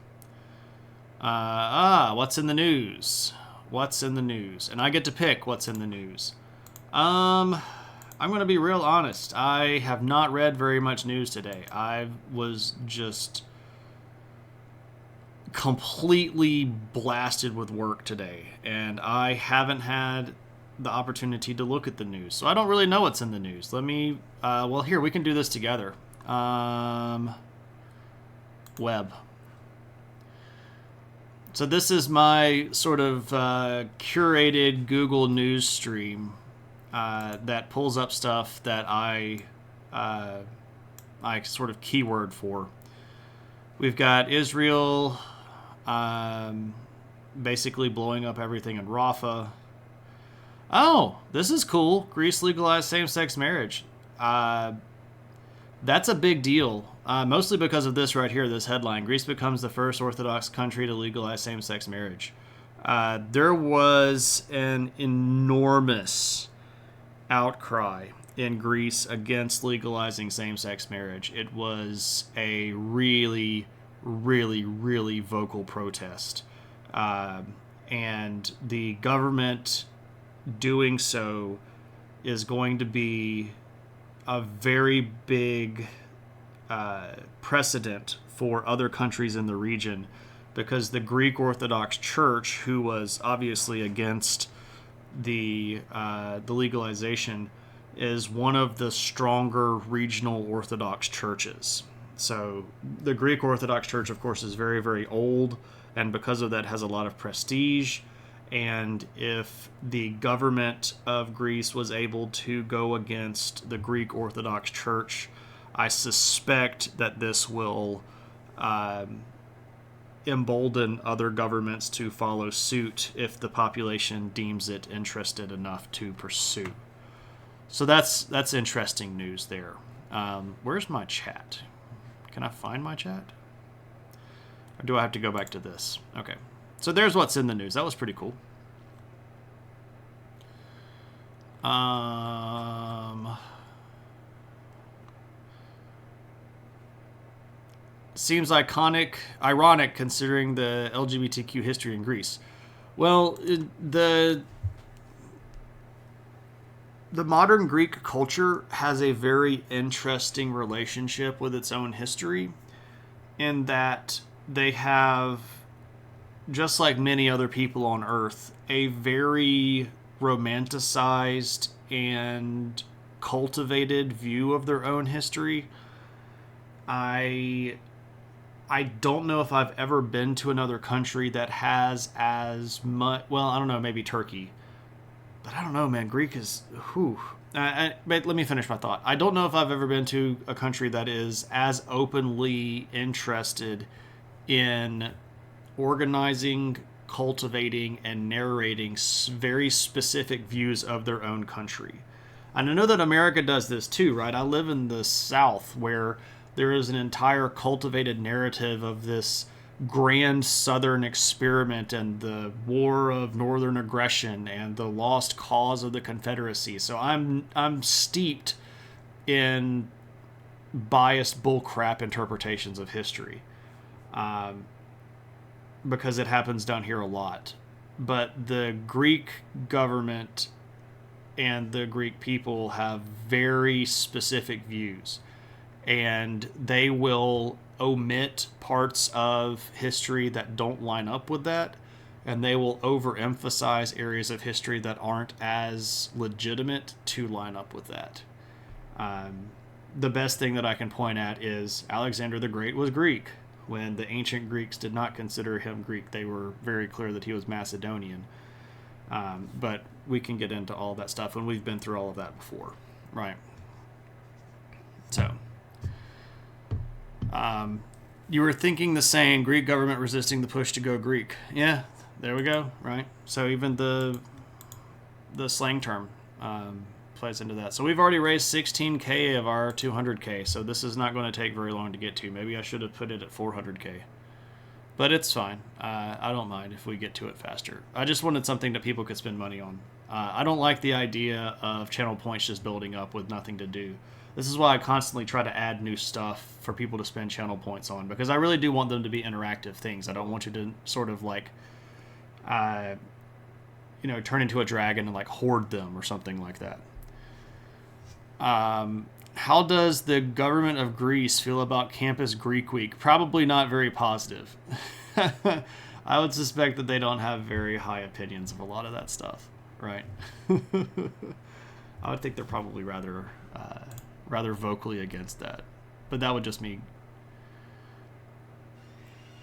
What's in the news? What's in the news? And I get to pick what's in the news. I'm going to be real honest. I have not read very much news today. I was just completely blasted with work today, and I haven't had the opportunity to look at the news. So I don't really know what's in the news. Let me, well, here, we can do this together. Web. So this is my sort of curated Google News stream that pulls up stuff that I sort of keyword for. We've got Israel basically blowing up everything in Rafah. Oh, this is cool. Greece legalized same-sex marriage. That's a big deal, mostly because of this right here, this headline. Greece becomes the first Orthodox country to legalize same-sex marriage. There was an enormous outcry in Greece against legalizing same-sex marriage. It was a really, really, really vocal protest. And the government doing so is going to be a very big precedent for other countries in the region, because the Greek Orthodox Church, who was obviously against the legalization, is one of the stronger regional Orthodox churches. So the Greek Orthodox Church, of course, is very, very old, and because of that has a lot of prestige. And if the government of Greece was able to go against the Greek Orthodox Church, I suspect that this will embolden other governments to follow suit if the population deems it interested enough to pursue. So that's interesting news there. Where's my chat? Can I find my chat? Or do I have to go back to this? Okay. So there's what's in the news. That was pretty cool. Seems ironic considering the LGBTQ history in Greece. Well, the modern Greek culture has a very interesting relationship with its own history, in that they have, just like many other people on Earth, a very romanticized and cultivated view of their own history. I don't know if I've ever been to another country that has as much. Well, I don't know, maybe Turkey. But I don't know, man. Greek is. Whew. But let me finish my thought. I don't know if I've ever been to a country that is as openly interested in organizing, cultivating, and narrating very specific views of their own country. And I know that America does this too, right? I live in the South, where there is an entire cultivated narrative of this grand Southern experiment and the war of Northern aggression and the lost cause of the Confederacy. So I'm steeped in biased bullcrap interpretations of history, because it happens down here a lot. But the Greek government and the Greek people have very specific views, and they will omit parts of history that don't line up with that, and they will overemphasize areas of history that aren't as legitimate to line up with that. The best thing that I can point at is Alexander the Great was Greek. When the ancient Greeks did not consider him Greek, they were very clear that he was Macedonian. But we can get into all that stuff, and we've been through all of that before, right? So, you were thinking the saying, Greek government resisting the push to go Greek. Yeah, there we go, right? So even the slang term plays into that. So we've already raised 16K of our 200K, so this is not going to take very long to get to. Maybe I should have put it at 400K. But it's fine. I don't mind if we get to it faster. I just wanted something that people could spend money on. I don't like the idea of channel points just building up with nothing to do. This is why I constantly try to add new stuff for people to spend channel points on, because I really do want them to be interactive things. I don't want you to sort of like, turn into a dragon and like hoard them or something like that. How does the government of Greece feel about Campus Greek Week? Probably not very positive. I would suspect that they don't have very high opinions of a lot of that stuff, right? I would think they're probably rather vocally against that. But that would just me.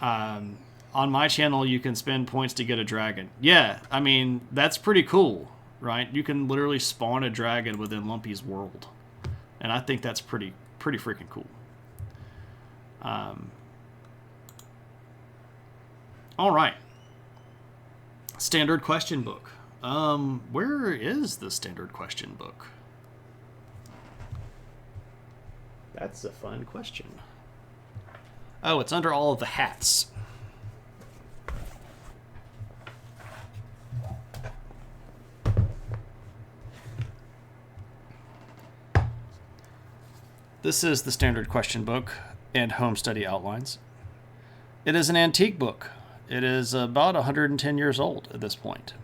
On my channel, you can spend points to get a dragon. Yeah, I mean, that's pretty cool, right? You can literally spawn a dragon within Lumpy's world. And I think that's pretty freaking cool. All right. Standard question book. Where is the standard question book? That's a fun question. Oh, it's under all of the hats. This is the standard question book and home study outlines. It is an antique book. It is about 110 years old at this point.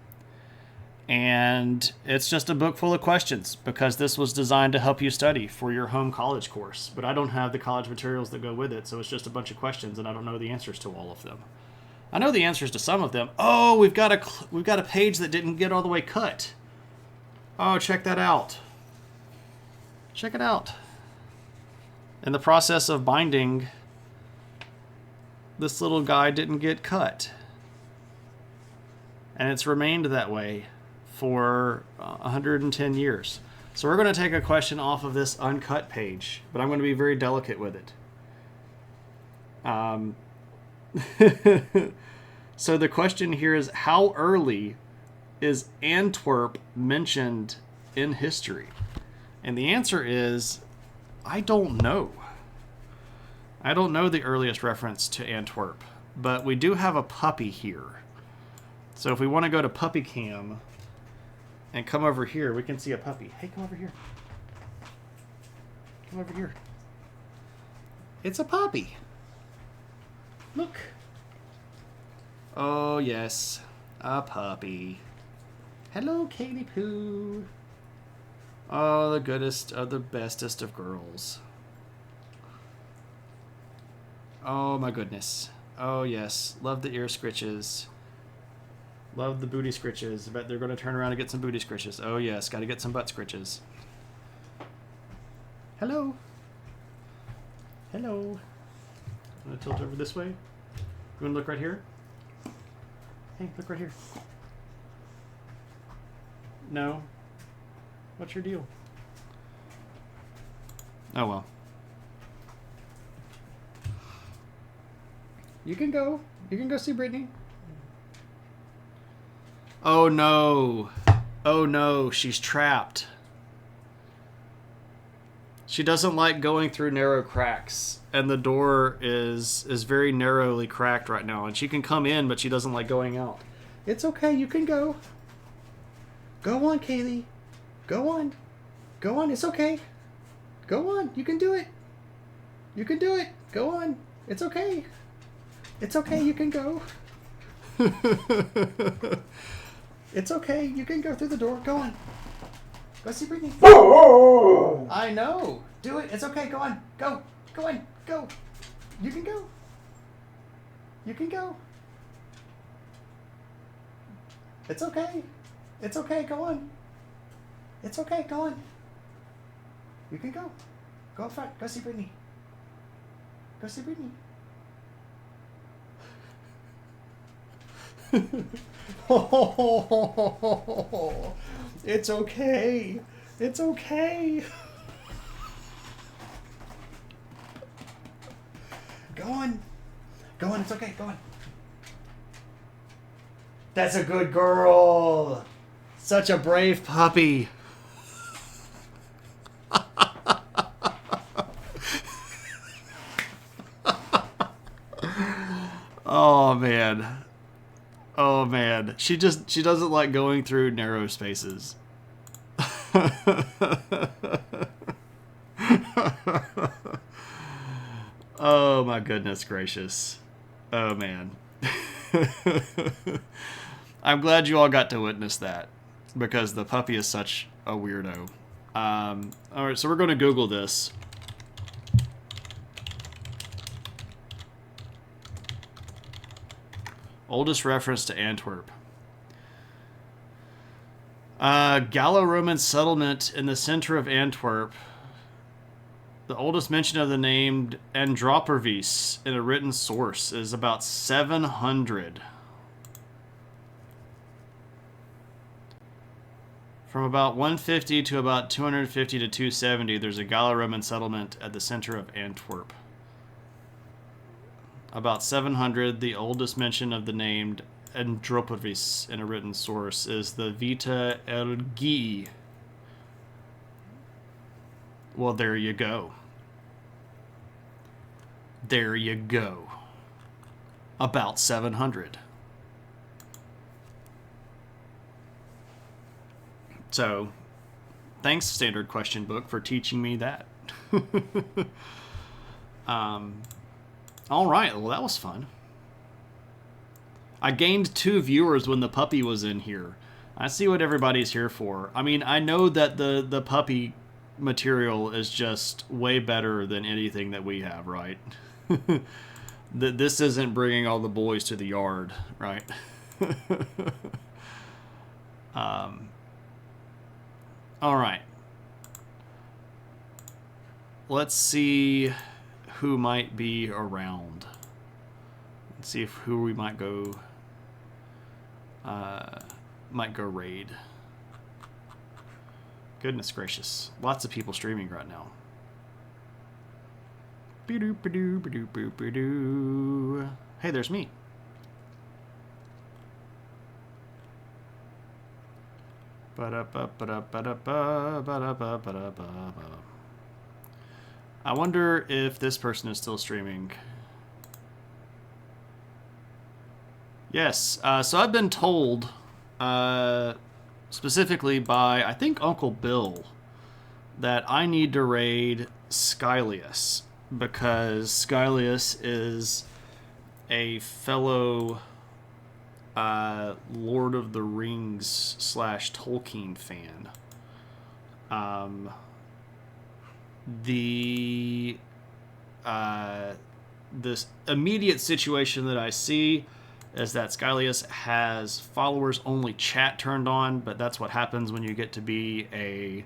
And it's just a book full of questions because this was designed to help you study for your home college course. But I don't have the college materials that go with it, so it's just a bunch of questions, and I don't know the answers to all of them. I know the answers to some of them. Oh, we've got a page that didn't get all the way cut. Oh, check that out. Check it out. In the process of binding, this little guy didn't get cut. And it's remained that way for 110 years. So we're going to take a question off of this uncut page, but I'm going to be very delicate with it. So the question here is, how early is Antwerp mentioned in history? And the answer is, I don't know. I don't know the earliest reference to Antwerp, but we do have a puppy here. So if we want to go to Puppy Cam and come over here, we can see a puppy. Hey, come over here. Come over here. It's a puppy. Look. Oh, yes. A puppy. Hello, Katie Poo. Oh, the goodest of the bestest of girls. Oh, my goodness. Oh, yes. Love the ear scritches. Love the booty scritches. I bet they're going to turn around and get some booty scritches. Oh, yes. Got to get some butt scritches. Hello. Hello. I'm going to tilt over this way. You want to look right here? Hey, look right here. No. What's your deal? Oh, well. You can go. You can go see Brittany. Oh, no. Oh, no. She's trapped. She doesn't like going through narrow cracks. And the door is very narrowly cracked right now. And she can come in, but she doesn't like going out. It's okay. You can go. Go on, Kaylee. Go on. Go on. It's okay. Go on. You can do it. You can do it. Go on. It's okay. It's okay. You can go. It's okay. You can go through the door. Go on. Go see Brittany. I know. Do it. It's okay. Go on. Go. Go on. Go. You can go. You can go. It's okay. It's okay. Go on. It's okay. Go on. You can go. Go up front. Go see Brittany. Go see Brittany. Oh, it's okay. It's okay. Go on. Go on. It's okay. Go on. That's a good girl. Such a brave puppy. Oh, man. Oh, man. She doesn't like going through narrow spaces. Oh, my goodness gracious. Oh, man. I'm glad you all got to witness that, because the puppy is such a weirdo. All right, so we're going to Google this. Oldest reference to Antwerp. Gallo-Roman settlement in the center of Antwerp. The oldest mention of the name Andropervis in a written source is about 700. From about 150 to about 250 to 270, there's a Gallo-Roman settlement at the center of Antwerp. About 700, the oldest mention of the name Andropervis in a written source is the Vita Elgii. Well, there you go. There you go. About 700. So, thanks, Standard Question Book, for teaching me that. All right, well, that was fun. I gained 2 viewers when the puppy was in here. I see what everybody's here for. I mean, I know that the puppy material is just way better than anything that we have, right? This isn't bringing all the boys to the yard, right? All right. Let's see who might be around. Let's see who we might go raid. Goodness gracious. Lots of people streaming right now. Hey, there's me. I wonder if this person is still streaming. Yes, so I've been told, specifically by, I think, Uncle Bill, that I need to raid Skylius, because Skylius is a fellow Lord of the Rings / Tolkien fan. This immediate situation that I see is that Skylius has followers only chat turned on, but that's what happens when you get to be a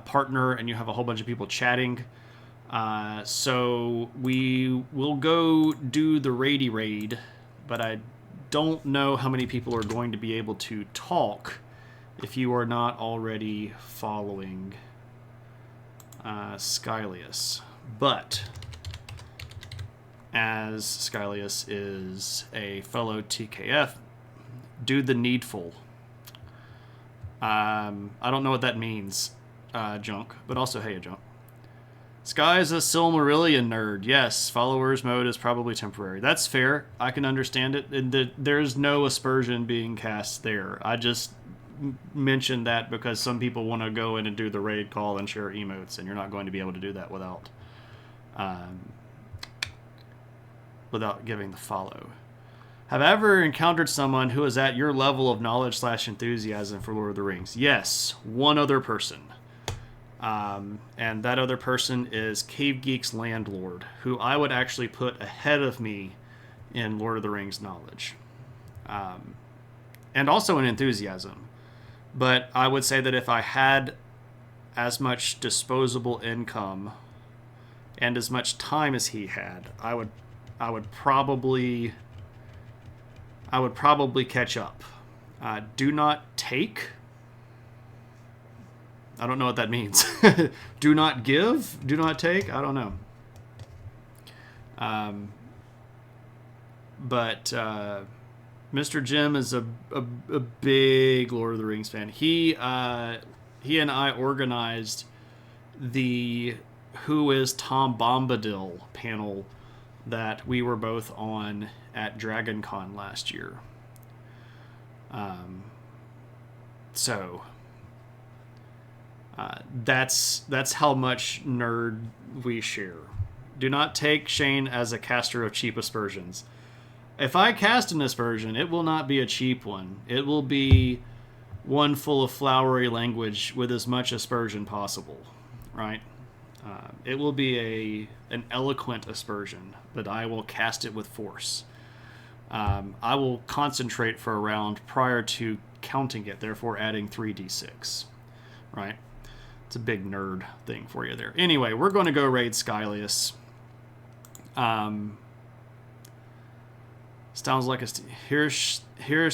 partner and you have a whole bunch of people chatting. So we will go do the raidy raid, but I don't know how many people are going to be able to talk if you are not already following Skylius. But as Skylius is a fellow TKF, do the needful. I don't know what that means, Junk, but also hey, Junk. Sky's a Silmarillion nerd. Yes, followers mode is probably temporary. That's fair. I can understand it. There's no aspersion being cast there. I just mentioned that because some people want to go in and do the raid call and share emotes, and you're not going to be able to do that without giving the follow. Have I ever encountered someone who is at your level of knowledge / enthusiasm for Lord of the Rings? Yes, one other person. And that other person is Cave Geek's landlord, who I would actually put ahead of me in Lord of the Rings knowledge. And also in enthusiasm. But I would say that if I had as much disposable income and as much time as he had, I would probably catch up. Do not take. I don't know what that means. Do not give? Do not take? I don't know. But Mr. Jim is a big Lord of the Rings fan. He and I organized the Who is Tom Bombadil panel that we were both on at DragonCon last year. That's how much nerd we share. Do not take Shane as a caster of cheap aspersions. If I cast an aspersion, it will not be a cheap one. It will be one full of flowery language with as much aspersion possible, right? It will be an eloquent aspersion, but I will cast it with force. I will concentrate for a round prior to counting it, therefore adding 3d6, right? It's a big nerd thing for you there. Anyway, we're going to go raid Skylius. Sounds like here's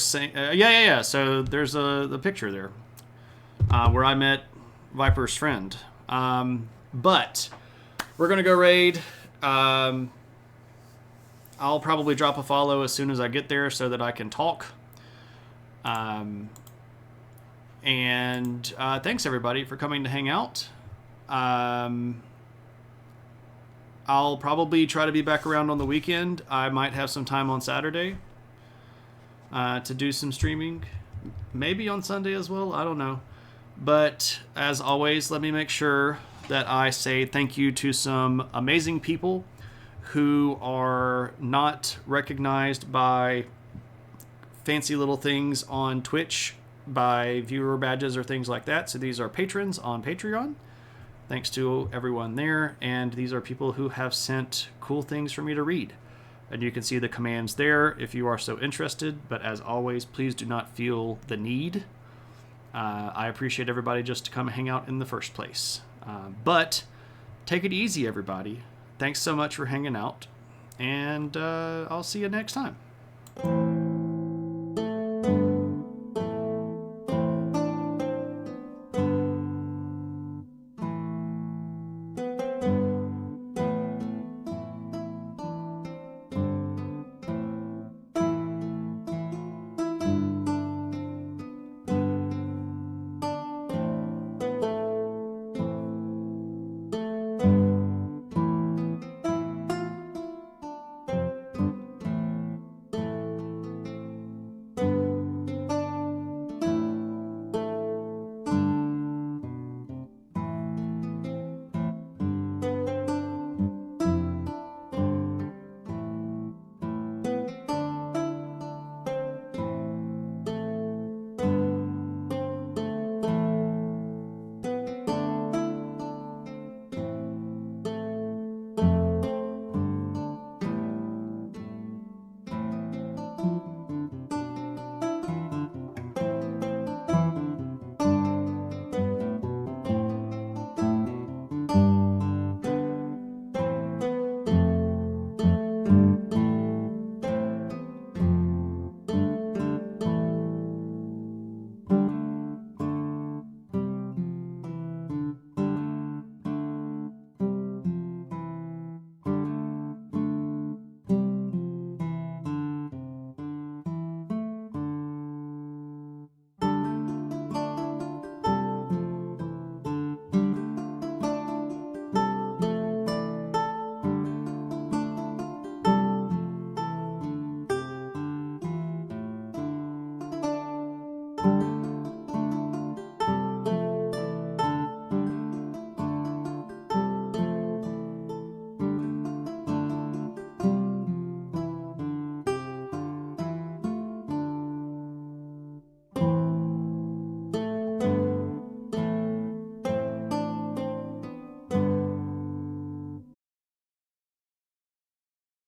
saying yeah. So there's the picture there where I met Viper's friend. But we're gonna go raid. I'll probably drop a follow as soon as I get there so that I can talk. And thanks everybody for coming to hang out. I I'll probably try to be back around on the weekend. I might have some time on Saturday to do some streaming. Maybe on Sunday as well. I don't know. But as always, let me make sure that I say thank you to some amazing people who are not recognized by fancy little things on Twitch, by viewer badges or things like that. So these are patrons on Patreon. Thanks to everyone there. And these are people who have sent cool things for me to read. And you can see the commands there if you are so interested. But as always, please do not feel the need. I appreciate everybody just to come hang out in the first place. But take it easy, everybody. Thanks so much for hanging out. And I'll see you next time.